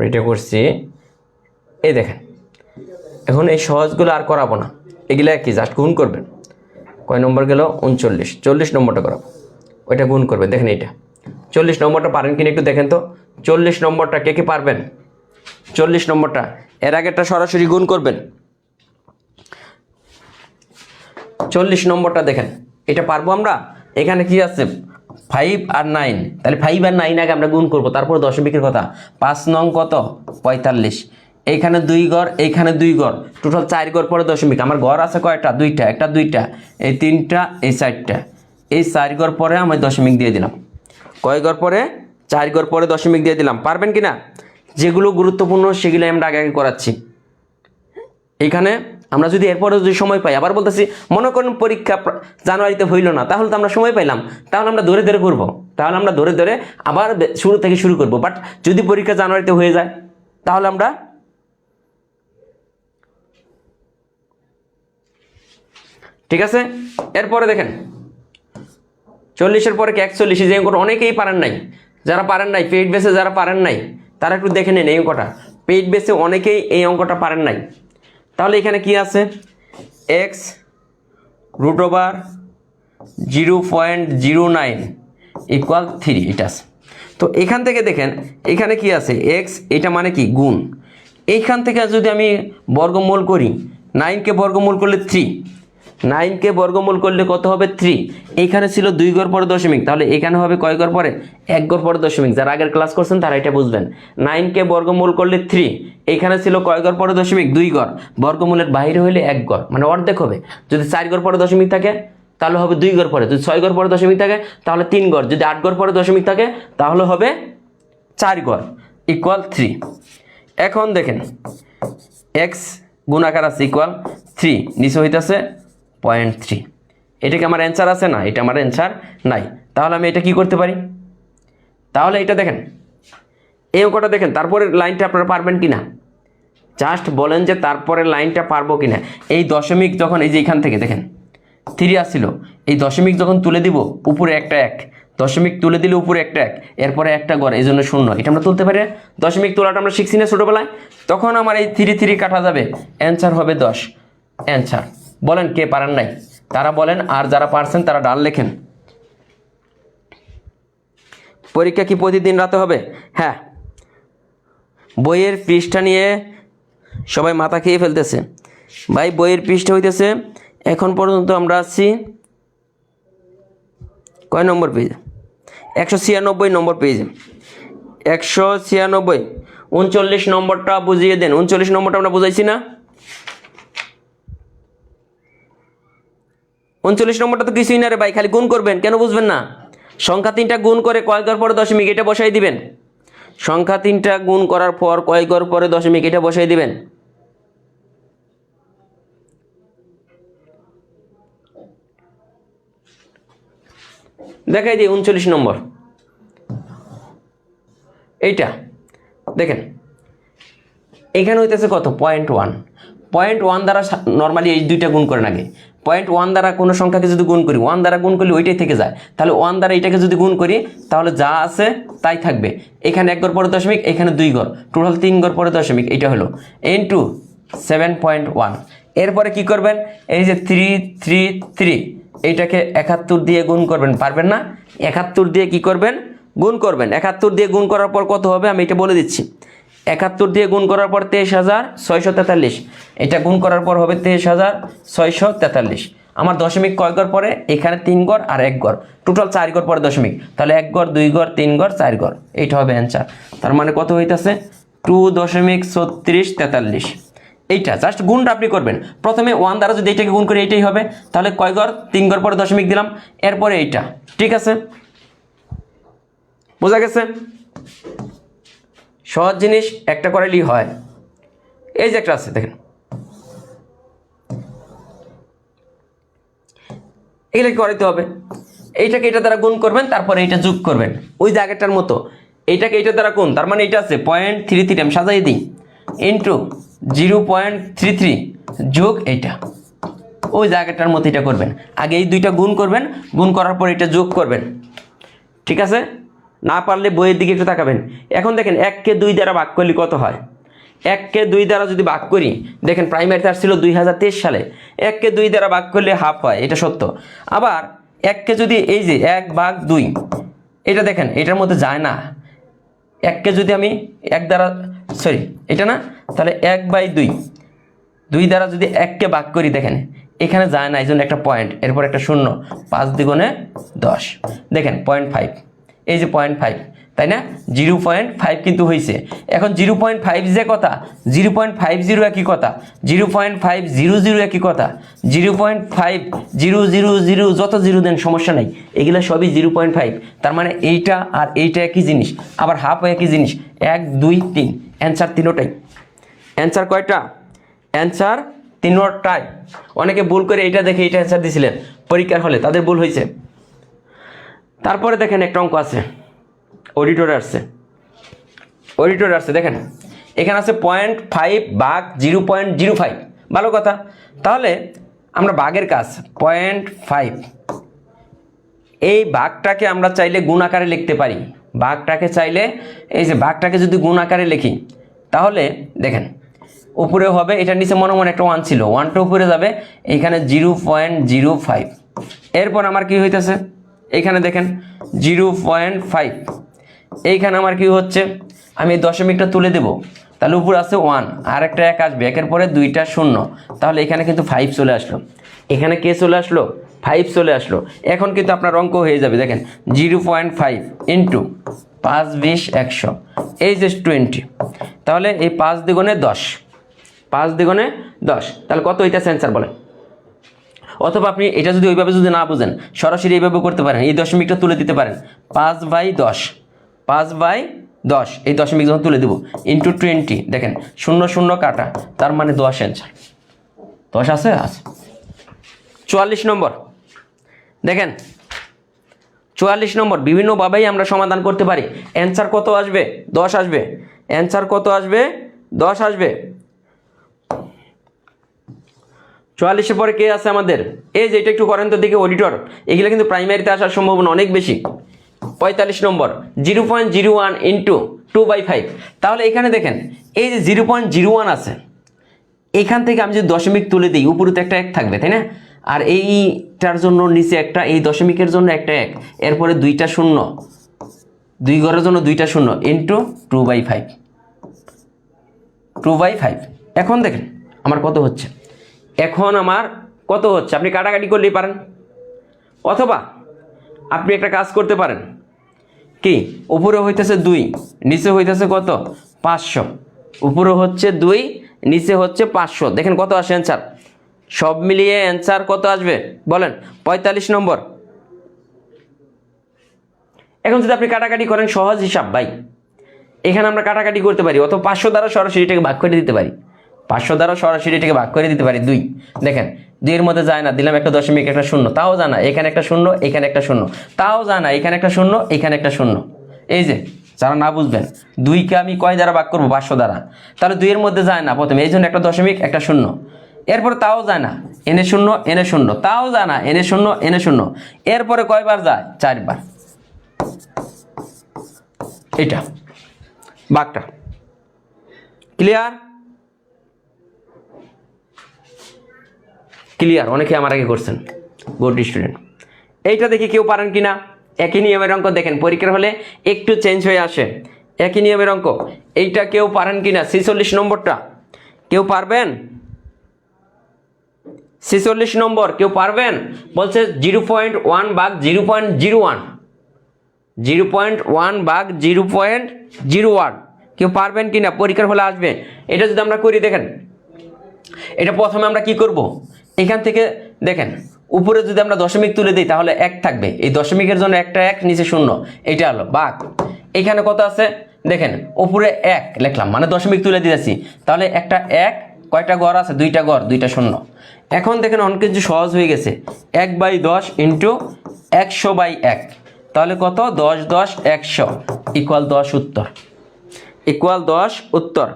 এটা করছি, এই দেখেন। এখন এই সহজগুলো আর করাবো না, এগুলা কি জাস্ট গুণ করবেন। কয় নম্বর গেল? 39। 40 নম্বরটা করাবো, ওইটা গুণ করবে। দেখেন এইটা 40 নম্বরটা পারেন কিনা একটু দেখেন তো। 40 নম্বরটা কে কে পারবেন? 40 নম্বরটা এর আগেরটা সরাসরি গুণ করবেন। 40 নম্বরটা দেখেন, এটা পারবো আমরা। এখানে কি আছে? 5 আর 9, তাহলে 5 আর 9 আগে আমরা গুণ করবো, তারপরে দশমিকের কথা। 5 নং কত? 45। এইখানে 2 ঘর, এইখানে 2 ঘর, টোটাল 4 ঘর পরে দশমিক। আমার ঘর আছে কয়টা? 2টা, একটা 2টা, এই 3টা, এই 4টা, এই 4 ঘর পরে আমি দশমিক দিয়ে দিলাম। কয় ঘর পরে? 4 ঘর পরে দশমিক দিয়ে দিলাম। পারবেন কি না? যেগুলো গুরুত্বপূর্ণ সেগুলো আমরা আগে আগে করাচ্ছি। এইখানে আমরা যদি এরপরে যদি সময় পাই, আবার বলতেছি, মনে করেন পরীক্ষা জানুয়ারিতে হইল না, তাহলে তো আমরা সময় পাইলাম, তাহলে আমরা ধরে ধরে করবো, তাহলে আমরা ধরে ধরে আবার শুরু থেকে শুরু করব। বাট যদি পরীক্ষা জানুয়ারিতে হয়ে যায়, তাহলে আমরা ঠিক আছে। এরপরে দেখেন 40-এর পরে কি 41, যে অঙ্কটা অনেকেই পারেন নাই, যারা পারেন নাই পেইড বেসে, যারা পারেন নাই তারা একটু দেখে নেন এই অঙ্কটা। পেইড বেসে অনেকেই এই অঙ্কটা পারেন নাই। তাহলে এখানে কি আছে? এক্স √0.09 ইকুয়াল 3, এটা আছে। তো এখান থেকে দেখেন এখানে কি আছে? এক্স, এটা মানে কি? গুণ। এইখান থেকে যদি আমি বর্গমূল করি, 9কে বর্গমূল করলে 3, 9কে বর্গমূল করলে কত হবে? 3। এইখানে ছিল 2 ঘর পরে দশমিক, তাহলে এখানে হবে কয় ঘর পরে? 1 ঘর পরে দশমিক। যারা আগের ক্লাস করছেন তারা এটা বুঝবেন। 9কে বর্গমূল করলে 3, এইখানে ছিল কয় ঘর পরে দশমিক? 2 ঘর। বর্গমূলের বাইরে হইলে 1 ঘর, মানে অর্ধেক হবে। যদি 4 ঘর পরে দশমিক থাকে তাহলে হবে 2 ঘর পরে, যদি 6 ঘর পরে দশমিক থাকে তাহলে 3 ঘর, যদি 8 ঘর পরে দশমিক থাকে তাহলে হবে 4 ঘর, ইকুয়াল 3। এখন দেখেন এক্স গুণাকার আছে ইকুয়াল 3, নিচে হইতেছে 0.3। এটা কি আমার অ্যান্সার আছে? না, এটা আমার অ্যান্সার নাই। তাহলে আমি এটা কি করতে পারি? তাহলে এটা দেখেন, এই অঙ্কটা দেখেন, তারপরের লাইনটা আপনারা পারবেন কিনা জাস্ট বলেন যে তারপরের লাইনটা পারবো কিনা। এই দশমিক যখন, এই যে এখান থেকে দেখেন 3 আসছিল, এই দশমিক যখন তুলে দিব উপরে একটা 1, দশমিক তুলে দিলে উপরে একটা 1, এরপরে একটা ঘর, এই জন্য 0। এটা আমরা তুলতে পারি। দশমিক তোলাটা আমরা শিখছি না ছোটোবেলায়? তখন আমার এই 3 কাটা যাবে, অ্যান্সার হবে 10। অ্যান্সার বলেন কে পারেন নাই তারা বলেন, আর যারা পারছেন তারা ডাল লেখেন। পরীক্ষা কি প্রতিদিন রাতে হবে? হ্যাঁ। বইয়ের পৃষ্ঠা নিয়ে সবাই মাথা খেয়ে ফেলতেছে ভাই। বইয়ের পৃষ্ঠা হইতেছে এখন পর্যন্ত আমরা আছি কয় নম্বর পেজ? 196 নম্বর পেজে। 196, 39 নম্বরটা বুঝিয়ে দেন। 39 নম্বরটা আমরা বুঝাইছি না? 39 নম্বরটা তো কিছুই না রে ভাই, খালি গুণ করবেন। কেন বুঝবেন না? সংখ্যা 3টা গুণ করে কয় ঘর পরে দশমিক, এটা বসাই দিবেন। সংখ্যা 3টা গুণ করার পর কয় ঘর পরে দশমিক, এটা বসাই দিবেন। দেখাই দিই 39 নম্বর, এইটা দেখেন। এখানে হইতেছে কত? 0.1। 0.1 দ্বারা নর্মালি এই 2টা গুণ করেন আগে। 0.1 দ্বারা কোনো সংখ্যাকে যদি গুণ করি, 1 দ্বারা গুণ করলে ওইটাই থেকে যায়। তাহলে 1 দ্বারা এটাকে যদি গুণ করি তাহলে যা আছে তাই থাকবে। এখানে 1 ঘর পরে দশমিক, এখানে 2 ঘর, টোটাল 3 ঘর পরে দশমিক। এটা হলো ইনটু 7.1। এরপরে কি করবেন? এই যে 333, এইটাকে 71 দিয়ে গুণ করবেন। পারবেন না? 71 দিয়ে কি করবেন? গুণ করবেন। 71 দিয়ে গুণ করার পর কত হবে আমি এটা বলে দিচ্ছি। 71 দিয়ে গুণ করার পর 23,643, এটা গুণ করার পর হবে 23,643। আমার দশমিক কয় ঘর পরে? এখানে 3 ঘর আর 1 ঘর, টোটাল 4 ঘর পরে দশমিক। তাহলে 1 ঘর, 2 ঘর, 3 ঘর, 4 ঘর, এইটা হবে অ্যান্সার। তার মানে কত হইতেছে? 2.3643। এইটা জাস্ট গুণটা আপনি করবেন। প্রথমে 1 দ্বারা যদি এইটাকে গুণ করি এইটাই হবে। তাহলে কয় ঘর? 3 ঘর পরে দশমিক দিলাম, এরপরে এইটা। ঠিক আছে, বোঝা গেছে? সহজ জিনিস একটা করাইলেই হয়। এই যে একটা আছে দেখেন, এগুলো কি করাইতে হবে? এইটাকে এটা দ্বারা গুণ করবেন, তারপরে এইটা যোগ করবেন ওই যে আগেরটার মতো। এইটাকে এইটা দ্বারা গুণ, তার মানে এটা আছে 0.33, আমি সাজাই দিই, ইন্টু 0.33 যোগ এইটা, ওই জায়গাটার মতো এটা করবেন। আগে এই 2টা গুণ করবেন, গুণ করার পর এটা যোগ করবেন। ঠিক আছে? না পারলে বইয়ের দিকে একটু তাকাবেন। এখন দেখেন 1কে 2 দ্বারা ভাগ করলে কত হয়? 1কে 2 দ্বারা যদি ভাগ করি, দেখেন প্রাইমারিতে আসছিল 2023 সালে, 1কে 2 দ্বারা ভাগ করলে হাফ হয়, এটা সত্য। আবার 1কে যদি এই যে 1/2, এটা দেখেন এটার মধ্যে যায় না। 1কে যদি আমি 1 দ্বারা, সরি এটা না, তাহলে 1/2, 2 দ্বারা যদি 1কে ভাগ করি, দেখেন এখানে যায় না, এই জন্য একটা পয়েন্ট, এরপর একটা শূন্য, 5 দ্বিগুণে 10, দেখেন 0.5, এই যে 0.5, তাই না? 0.5 কিন্তু হয়েছে। এখন 0.5 যে কথা, 0.50 একই কথা, 0.500 একই কথা, 0.5000 যত জিরো দেন সমস্যা নাই, এগুলো সবই 0.5। তার মানে এইটা আর এইটা একই জিনিস, আবার হাফ একই জিনিস। 1 2 3 অ্যান্সার তিনোটাই। অ্যান্সার কয়টা? অ্যান্সার তিনোটাই। অনেকে ভুল করে এইটা দেখে এইটা অ্যান্সার দিয়েছিলেন পরীক্ষার হলে, তাদের ভুল হয়েছে। তারপরে দেখেন একটা অঙ্ক আছে, অডিটরে আসছে দেখেন, এখানে আছে 0.5 ভাগ 0.05। ভালো কথা। তাহলে আমরা ভাগের কাজ 0.5, এই ভাগটাকে আমরা চাইলে গুণ আকারে লিখতে পারি। ভাগটাকে চাইলে, এই যে ভাগটাকে যদি গুণ আকারে লিখি, তাহলে দেখেন উপরে হবে, এটার নিচে মনে মনে একটা 1 ছিল, 1টা উপরে যাবে, এখানে 0.05। এরপর আমার কি হইতেছে, এইখানে দেখেন 0.5, এইখানে আমার কি হচ্ছে, আমি এই দশমিকটা তুলে দেব, তাহলে উপরে আছে 1 আর একটা 1 আসবে, একের পরে 2টা 0, তাহলে এখানে কিন্তু 5 চলে আসলো। এখানে কে চলে আসলো? 5 চলে আসলো। এখন কিন্তু আপনার অঙ্ক হয়ে যাবে, দেখেন 0.5 ইন্টু 5 20 100, এই যে 20, তাহলে এই 5 দ্বিগুণে 10, 5 দ্বিগুণে 10, তাহলে কত হইতেছে অ্যান্সার বলেন? অথবা আপনি এটা যদি ওইভাবে যদি না বুঝেন, সরাসরি এইভাবে করতে পারেন, এই দশমিকটা তুলে দিতে পারেন, 5/10, 5/10, এই দশমিক যখন তুলে দেবো ইন্টু 20, দেখেন 0 0 কাটা, তার মানে 10 অ্যান্সার। 10 আছে? আছে। 44 নম্বর দেখেন, 44 নম্বর বিভিন্নভাবেই আমরা সমাধান করতে পারি। অ্যান্সার কত আসবে? 10 আসবে। অ্যান্সার কত আসবে? 10 আসবে। 44-এর পরে কে আছে আমাদের? এই যে এটা একটু করেন তো দিকে, অডিটর। এগুলো কিন্তু প্রাইমারিতে আসার সম্ভাবনা অনেক বেশি। 45 নম্বর 0.01 ইন্টু 2/5। তাহলে এখানে দেখেন এই যে 0.01 আছে, এখান থেকে আমি যদি দশমিক তুলে দিই, উপরে তো একটা 1 থাকবে, তাই না? আর এইটার জন্য নিচে একটা, এই দশমিকের জন্য একটা 1, এরপরে 2টা 0, 2 ঘরের জন্য 2টা 0 ইন্টু 2/5, 2/5। এখন দেখেন আমার কত হচ্ছে, এখন আমার কত হচ্ছে, আপনি কাটাকাটি করলেই পারেন, অথবা আপনি একটা কাজ করতে পারেন, কি, উপরে হইতেছে 2, নিচে হইতেছে কত? 500। উপরে হচ্ছে 2, নিচে হচ্ছে 500। দেখেন কত আসে অ্যান্সার, সব মিলিয়ে অ্যান্সার কত আসবে বলেন? 45 নম্বর। এখন যদি আপনি কাটাকাটি করেন, সহজ হিসাব ভাই, এখানে আমরা কাটাকাটি করতে পারি, অথবা 500 দ্বারা সরাসরি এটাকে ভাগ করে দিতে পারি, 500 দ্বারা সরাসরি এটাকে ভাগ করে দিতে পারি 2। দেখেন 2 এর মধ্যে যায় না, দিলাম একটা দশমিক, একটা 0, তাও জানা, এখানে একটা 0, এখানে একটা 0, তাও জানা, এখানে একটা 0, এখানে একটা 0। এই যে যারা না বুঝবেন, 2কে আমি কয় দ্বারা ভাগ করবো? 500 দ্বারা। তাহলে 2 এর মধ্যে যায় না প্রথমে, এই জন্য একটা দশমিক, একটা 0, এরপরে তাও যায় না, এনে 0 এনে 0, তাও যায় না, এনে 0 এনে 0, এরপরে কয়বার যায়? 4 বার। এটা ভাগটা ক্লিয়ার? ক্লিয়ার? অনেকে আমার আগে করছেন, গুড স্টুডেন্ট। এইটা দেখি কেউ পারেন কিনা। একই নিয়মের অঙ্ক দেখেন, পরীক্ষার হলে একটু চেঞ্জ হয়ে আসে, একই নিয়মের অঙ্ক। এইটা কেউ পারেন কিনা? 46 নম্বরটা কেউ পারবেন? 46 নম্বর কেউ পারবেন? বলছে 0.1 ভাগ 0.01, 0.1 ভাগ 0.01, কেউ পারবেন কিনা? পরীক্ষার হলে আসবে। এটা যদি আমরা করি, দেখেন এটা প্রথমে আমরা কি করব, এখান থেকে দেখেন উপরে যদি আমরা দশমিক তুলে দিই, তাহলে 1 থাকবে, এই দশমিকের জন্য একটা 1, নিচে 0, এটা হলো ভাগ। এখানে কত আছে দেখেন, উপরে 1 লিখলাম, মানে দশমিক তুলে দিয়েছি, তাহলে একটা 1, কয়টা ঘর আছে? 2টা ঘর, 2টা 0। এখন দেখেন অনেক কিছু সহজ হয়ে গেছে, 1/10 ইন্টু 100/1, তাহলে কত? 10 10 100 ইকুয়াল 10 উত্তর, ইকুয়াল 10 উত্তর।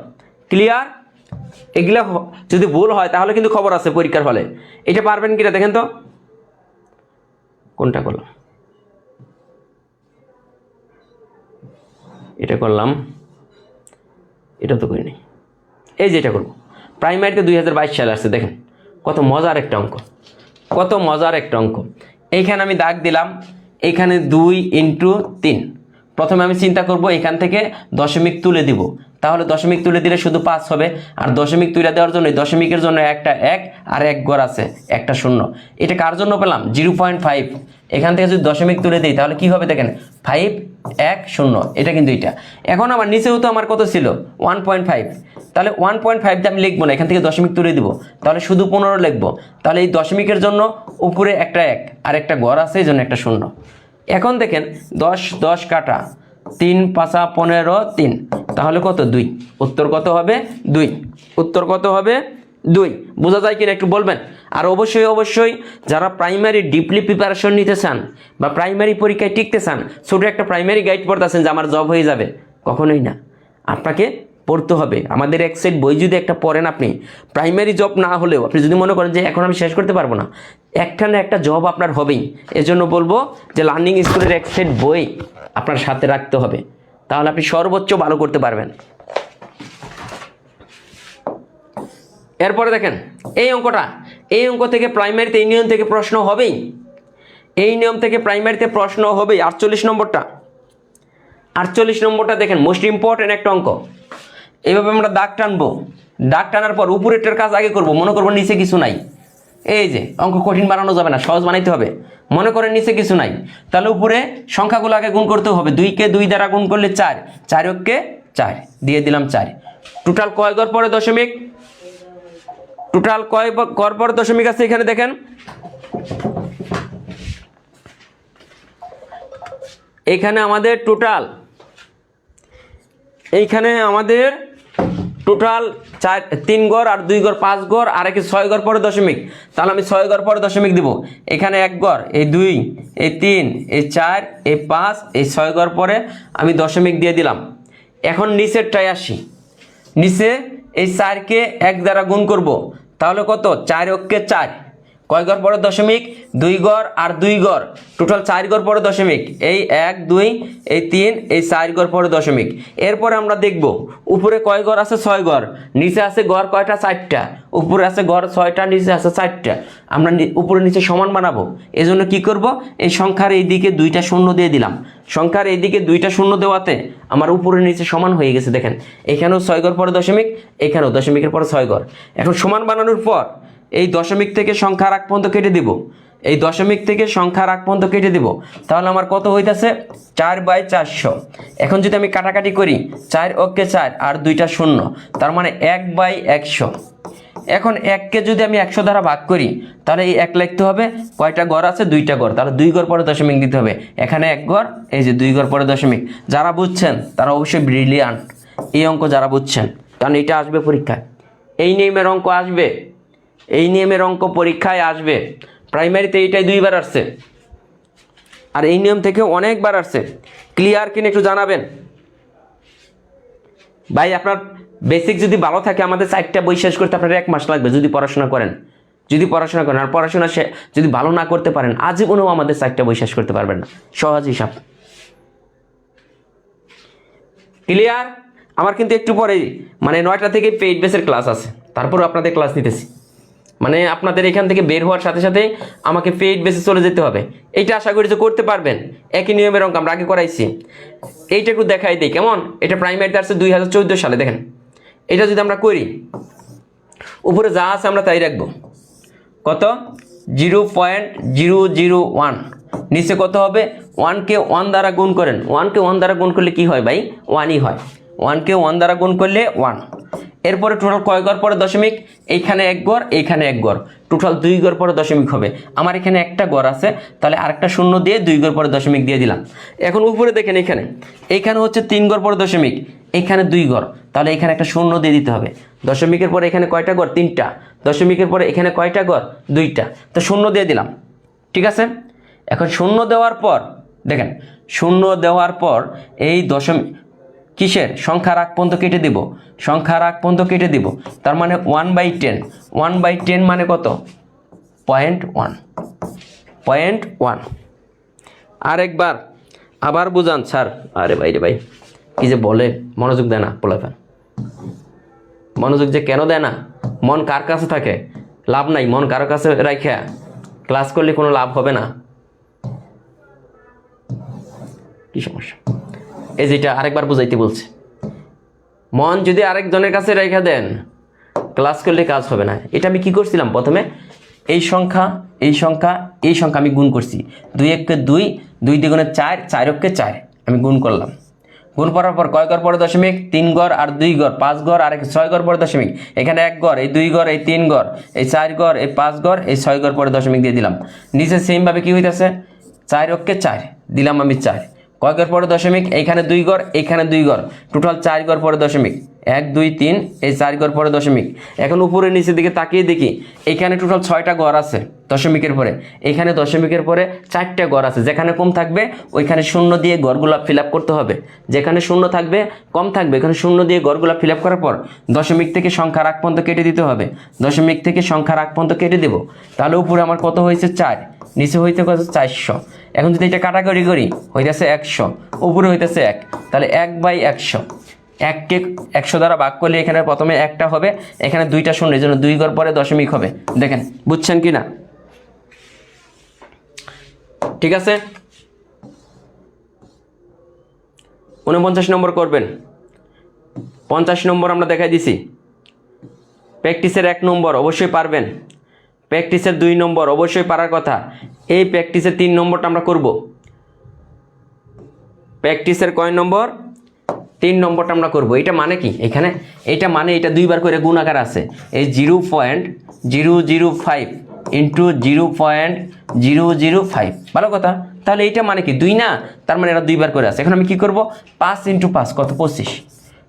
ক্লিয়ার? এগুলা যদি ভুল হয় তাহলে কিন্তু খবর আছে পরীক্ষার হলে। এটা পারবেন কিনা দেখেন তো, কোনটা করলাম, এটা করলাম, এটা তো করিনি, এই যে এটা করবো। প্রাইমারিতে 2022 সালে আসছে, দেখেন কত মজার একটা অঙ্ক, কত মজার একটা অঙ্ক। এইখানে আমি দাগ দিলাম, এখানে 2 ইন্টু 3। প্রথমে আমি চিন্তা করব এখান থেকে দশমিক তুলে দিব, তাহলে দশমিক তুলে দিলে শুধু 5 হবে, আর দশমিক তুলে দেওয়ার জন্য দশমিকের জন্য একটা 1 আর 1 ঘর আছে, একটা 0। এটা কার জন্য পেলাম? 0.5। এখান থেকে যদি দশমিক তুলে দিই তাহলে কি হবে দেখেন 5 1 0, এটা কিন্তু এটা। এখন আমার নিচেও তো আমার কত ছিল 1.5, তাহলে 1.5 দিয়ে আমি লিখবো না, এখান থেকে দশমিক তুলে দিব, তাহলে শুধু 15 লিখবো। তাহলে এই দশমিকের জন্য উপরে একটা 1 আর একটা ঘর আছে, এই জন্য একটা 0। এখন দেখেন 10 10 কাটা 3 5 15 3, তাহলে কত 2। উত্তর কত হবে 2। উত্তর কত হবে 2। বোঝা যায় কিনা একটু বলবেন। আর অবশ্যই অবশ্যই যারা প্রাইমারি ডিপলি প্রিপারেশন নিতে চান বা প্রাইমারি পরীক্ষায় টিকতে চান, ছোটো একটা প্রাইমারি গাইড পড়তেছেন যে আমার জব হয়ে যাবে, কখনোই না। আপনাকে পড়তে হবে। আমাদের এক সেট বই যদি একটা পড়েন আপনি, প্রাইমারি জব না হলেও আপনি যদি মনে করেন যে এখন আমি শেষ করতে পারবো না, একটা না একটা জব আপনার হবেই। এজন্য বলবো যে লার্নিং স্কুলের এক সেট বই আপনার সাথে রাখতে হবে, তাহলে আপনি সর্বোচ্চ ভালো করতে পারবেন। এরপরে দেখেন এই অঙ্কটা, এই অঙ্ক থেকে প্রাইমারিতে এই নিয়ম থেকে প্রশ্ন হবেই, এই নিয়ম থেকে প্রাইমারিতে প্রশ্ন হবেই। 48 নম্বরটা, 48 নম্বরটা দেখেন মোস্ট ইম্পর্টেন্ট একটা অঙ্ক। এইভাবে আমরা দাগ টানবো, দাগ টানার পর উপরেরটার কাজ আগে করব, মনে করবো নিচে কিছু নাই। এই যে অঙ্ক কঠিন বানানো যাবে না, সহজ বানাইতে হবে। মনে করেন নিচে কিছু নাই, তাহলে উপরে সংখ্যাগুলো আগে গুণ করতে হবে। 2 কে 2 দ্বারা গুণ করলে 4, 4 কে 4 দিয়ে দিলাম 4। টোটাল কয় ঘর পরে দশমিক, টোটাল কয় ঘর পরে দশমিক আছে এখানে দেখেন। এখানে আমাদের টোটাল, এইখানে আমাদের টোটাল 3 ঘর আর 2 ঘর 5 ঘর আর একে 6 ঘর পরে দশমিক, তাহলে আমি 6 ঘর পরে দশমিক দিব। এখানে 1 ঘর, এই 2, এই 3, এই 4, এই 5, এই 6 ঘর পরে আমি দশমিক দিয়ে দিলাম। এখন নিচেরটায় আসি, নিচে এই 4 কে 1 দ্বারা গুণ করব, তাহলে কত 4 কে 4, কয় ঘর পরে দশমিক 2 ঘর আর 2 ঘর, টোটাল 4 ঘর পরে দশমিক। এই 1 2 এই 3 এই 4 ঘর পরে দশমিক। এরপরে আমরা দেখব উপরে কয় ঘর আছে 6 ঘর, নিচে আছে ঘর কয়টা 4টা, উপরে আছে ঘর 6টা নিচে আছে 4টা। আমরা উপরে নিচে সমান বানাবো, এজন্য কি করব, এই সংখ্যার এই দিকে 2টা শূন্য দিয়ে দিলাম। সংখ্যার এই দিকে 2টা শূন্য দেওয়াতে আমার উপরে নিচে সমান হয়ে গেছে। দেখেন এখানেও 6 ঘর পরে দশমিক, এখানেও দশমিকের পরে 6 ঘর। এখন সমান বানানোর পর এই দশমিক থেকে সংখ্যার আগ পর্যন্ত কেটে দিব, এই দশমিক থেকে সংখ্যার আগ পর্যন্ত কেটে দিব, তাহলে আমার কত হইতাছে 4/400। এখন যদি আমি কাটাকাটি করি 4 ওকে 4 আর 2টা শূন্য, তার মানে 1/100। এখন 1 কে যদি আমি 100 দ্বারা ভাগ করি, তাহলে এই 1 লিখতে হবে, কয়টা ঘর আছে 2টা ঘর, তাহলে 2 ঘর পরে দশমিক দিতে হবে। এখানে 1 ঘর, এই যে 2 ঘর পরে দশমিক। যারা বুঝছেন তারা অবশ্যই ব্রিলিয়ান্ট, এই অঙ্ক যারা বুঝছেন, কারণ এটা আসবে পরীক্ষায়, এই নিয়মের অঙ্ক আসবে, এই নিয়মের অঙ্ক পরীক্ষায় আসবে। প্রাইমারিতে এইটাই 2 বার আসছে, আর এই নিয়ম থেকে অনেকবার আসছে। ক্লিয়ার কিনা একটু জানাবেন ভাই। আপনার বেসিক যদি ভালো থাকে, আমাদের 4টা বই শেষ করতে আপনার 1 মাস লাগবে যদি পড়াশোনা করেন, যদি পড়াশোনা করেন। আর পড়াশোনা যদি ভালো না করতে পারেন, আজীবনেও আমাদের 4টা বই শেষ করতে পারবেন না, সহজ হিসাব। ক্লিয়ার? আমার কিন্তু একটু পরে মানে 9টা থেকে পেইড বেসের ক্লাস আছে, তারপরে আপনাদের ক্লাস নিতেছি। মানে আপনাদের এখান থেকে বের হওয়ার সাথে সাথে আমাকে পেইড বেসে চলে যেতে হবে। এইটা আশা করি যে করতে পারবেন। একই নিয়মের অঙ্ক আমরা আগে করাইছি। এইটা একটু দেখাই দিই কেমন। এটা প্রাইমারিতে আসছে 2014 সালে। দেখেন এটা যদি আমরা করি, উপরে যা আছে আমরা তাই রাখবো। কত 0.001, নিচে কত হবে 1 কে 1 দ্বারা গুণ করেন। 1 কে 1 দ্বারা গুণ করলে কি হয় ভাই, 1ই হয়। 1 কে 1 দ্বারা গুণ করলে 1। এরপরে টোটাল কয় ঘর পরে দশমিক, এইখানে 1 ঘর, এইখানে 1 ঘর, টোটাল 2 ঘর পরে দশমিক হবে। আমার এখানে একটা ঘর আছে, তাহলে আরেকটা শূন্য দিয়ে 2 ঘর পরে দশমিক দিয়ে দিলাম। এখন উপরে দেখেন এইখানে হচ্ছে 3 ঘর পরে দশমিক, এখানে 2 ঘর, তাহলে এখানে একটা শূন্য দিয়ে দিতে হবে। দশমিকের পরে এখানে কয়টা ঘর, 3টা। দশমিকের পরে এখানে কয়টা ঘর, 2টা, তো শূন্য দিয়ে দিলাম। ঠিক আছে, এখন শূন্য দেওয়ার পর দেখেন, শূন্য দেওয়ার পর এই দশমিক কিসের সংখ্যার আগ পর্যন্ত কেটে দিব, সংখ্যার আগ পর্যন্ত কেটে দিব। তার মানে 1/10, 1/10 মানে কত 0.1। আরেকবার আবার বুঝান স্যার। আরে ভাই রে ভাই, কি যে বলে, মনোযোগ দেয় না পোলাপান। মনোযোগ যে কেন দেয় না, মন কার কাছে থাকে, লাভ নাই। মন কারো কাছে রাখা ক্লাস করলে কোনো লাভ হবে না। কি সমস্যা, এই যেটা আরেকবার বুঝাইতে বলছে। মন যদি আরেকজনের কাছে রেখে দেন, ক্লাস করলে কাজ হবে না। এটা আমি কি করছিলাম প্রথমে, এই সংখ্যা এই সংখ্যা এই সংখ্যা আমি গুণ করছি, 2 1 2, 2 দ্বিগুণে 4, 4 1 4 আমি গুণ করলাম। গুণ করার পর কয় ঘর পরে দশমিক, 3 ঘর আর 2 ঘর, 5 ঘর আর 6 ঘর পরে দশমিক। এখানে 1 ঘর, এই 2 ঘর, এই 3 ঘর, এই 4 ঘর, এই 5 ঘর, এই 6 ঘর পরে দশমিক দিয়ে দিলাম। নিচে সেম ভাবে কি হইতাছে, 4 1 4 দিলাম আমি 4। কয় ঘর পরে দশমিক, এইখানে 2 ঘর, এইখানে 2 ঘর, টোটাল 4 ঘর পরে দশমিক। 1 2 3, এই 4 ঘর পরে দশমিক। এখন উপরে নিচের দিকে তাকিয়ে দেখি এখানে টোটাল 6টা ঘর আছে দশমিকের পরে, এখানে দশমিকের পরে 4টে ঘর আছে। যেখানে কম থাকবে ওইখানে শূন্য দিয়ে ঘরগুলো ফিল আপ করতে হবে, যেখানে শূন্য থাকবে কম থাকবে এখানে শূন্য দিয়ে ঘরগুলো ফিল আপ করার পর দশমিক থেকে সংখ্যার আগ পর্যন্ত কেটে দিতে হবে। দশমিক থেকে সংখ্যার আগ পর্যন্ত কেটে দেবো, তাহলে উপরে আমার কত হয়েছে 4, নিচে হইতে কত 400। এখন যদি এটা কাটাকাটি করি হইতেছে 100, উপরে হইতেছে 1, তাহলে 1/100। 1কে 100 দ্বারা ভাগ করলে এখানে প্রথমে 1টা হবে, এখানে 2টা শূন্য, এই জন্য 2 ঘর পরে দশমিক হবে। দেখেন বুঝছেন কি না? ঠিক আছে, 49 নম্বর করবেন। 50 নম্বর আমরা দেখাই দিছি। প্র্যাকটিসের 1 নম্বর অবশ্যই পারবেন, প্র্যাকটিসের 2 নম্বর অবশ্যই পারার কথা, এই প্র্যাকটিসের 3 নম্বরটা আমরা করব। প্র্যাকটিসের কয় নম্বর, 3 নম্বরটা আমরা করব। এটা মানে কি, এখানে এটা মানে এটা 2 বার করে গুণ আকার আছে, এই 0.005 ইন্টু 0.005, ভালো কথা। তাহলে এইটা মানে কি 2 না, তার মানে এটা 2 বার করে আছে। এখন আমি কি করব, 5 ইন্টু 5 কত 25।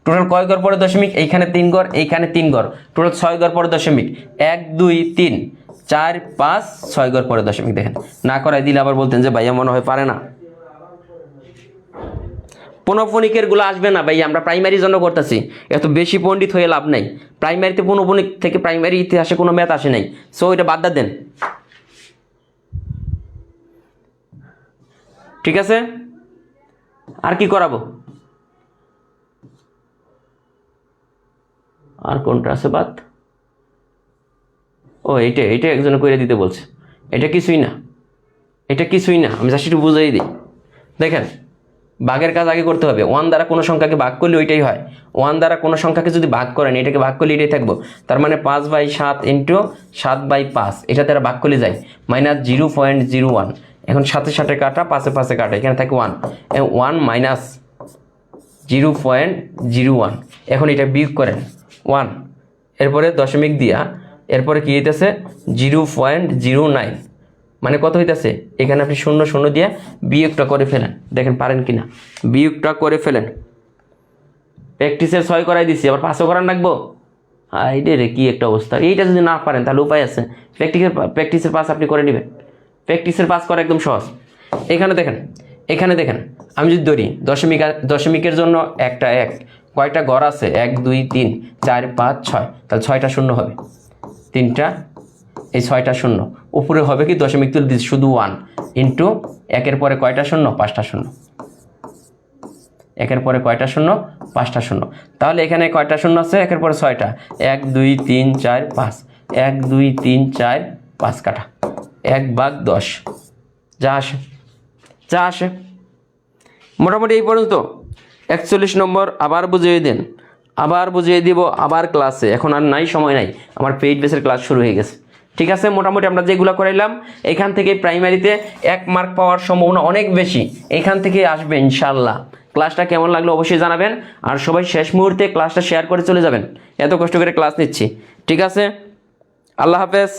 টোটাল কয় ঘর পরে দশমিক, এইখানে 3 ঘর, এইখানে 3 ঘর, টোটাল 6 ঘর পরে দশমিক। 1 2 3 4 5 6 ঘর পরে দশমিক। দেখেন না করাই দিলে আবার বলতেন যে ভাইয়া মনে হয় পারে না। পৌনঃপুনিকের গুলো আসবে না ভাই, আমরা প্রাইমারির জন্য করতেছি, এত বেশি পণ্ডিত হয়ে লাভ নাই। প্রাইমারিতে পৌনঃপুনিক থেকে প্রাইমারি ইতিহাসে কোনো ম্যাথ আসে নাই, সো এটা বাদ দেন। ঠিক আছে, আর কি করাবো, আর কোনটা আছে বাদ? ও এইটা এইটা একজনে করে দিতে বলছে। এটা কিছুই না, এটা কিছুই না, আমি জাস্ট একটু বুঝাই দিই। দেখেন ভাগের কাজ আগে করতে হবে। 1 দ্বারা কোনো সংখ্যাকে ভাগ করলে ওইটাই হয়। 1 দ্বারা কোনো সংখ্যাকে যদি ভাগ করেন এটাকে ভাগ করলে এটাই থাকবো, তার মানে 5/7 ইন্টু 7/5, এটা দ্বারা ভাগ করলে যায় মাইনাস 0.01। এখন 7 7 কাটা, 5 5 কাটা, এখানে থাকে 1, 1 মাইনাস 0.01। এখন এটা বিয়োগ করেন 1, এরপরে দশমিক দিয়া, এরপরে কি হইতেছে 0.09, মানে কত হইতেছে, এখানে আপনি 0 0 দিয়ে বিয়োগটা করে ফেলেন। দেখেন পারেন কিনা, বিয়োগটা করে ফেলেন। প্র্যাকটিসের 6 করাই দিছি, আবার 5ও করার রাখবো। এইটা রে কি একটা অবস্থা। এইটা যদি না পারেন তাহলে উপায় আছে, প্র্যাকটিসের 5 আপনি করে নেবেন। প্র্যাকটিসের 5 করা একদম সহজ। এখানে দেখেন, এখানে দেখেন, আমি যদি ধরি দশমিকের জন্য একটা 1, কয়টা ঘর আছে, 1 2 3 4 5 6, তাহলে 6টা শূন্য হবে, 3টা, এই 6টা শূন্য। উপরে হবে কি দশমিক তুলে দিচ্ছি শুধু 1 ইন্টু 1-এর পরে কয়টা শূন্য, 5টা শূন্য। 1-এর পরে কয়টা শূন্য, 5টা শূন্য। তাহলে এখানে কয়টা শূন্য আছে, 1-এর পরে 6টা, 1 2 3 4 5, 1 2 3 4 5 কাটা, 1/10 যা আসে, যা আসে। মোটামুটি এই পর্যন্ত। 41 নম্বর আবার বুঝিয়ে দেন, আবার বুঝিয়ে দিব আবার ক্লাসে, এখন আর নাই, সময় নাই, আমার পেইড বেসের ক্লাস শুরু হয়ে গেছে। ঠিক আছে, মোটামুটি আমরা যেগুলো করাইলাম এখান থেকে প্রাইমারিতে 1 মার্ক পাওয়ার সম্ভাবনা অনেক বেশি, এখান থেকে আসবে ইনশাল্লাহ। ক্লাসটা কেমন লাগলো অবশ্যই জানাবেন, আর সবাই শেষ মুহূর্তে ক্লাসটা শেয়ার করে চলে যাবেন, এত কষ্ট করে ক্লাস নিচ্ছি। ঠিক আছে, আল্লাহ হাফেজ।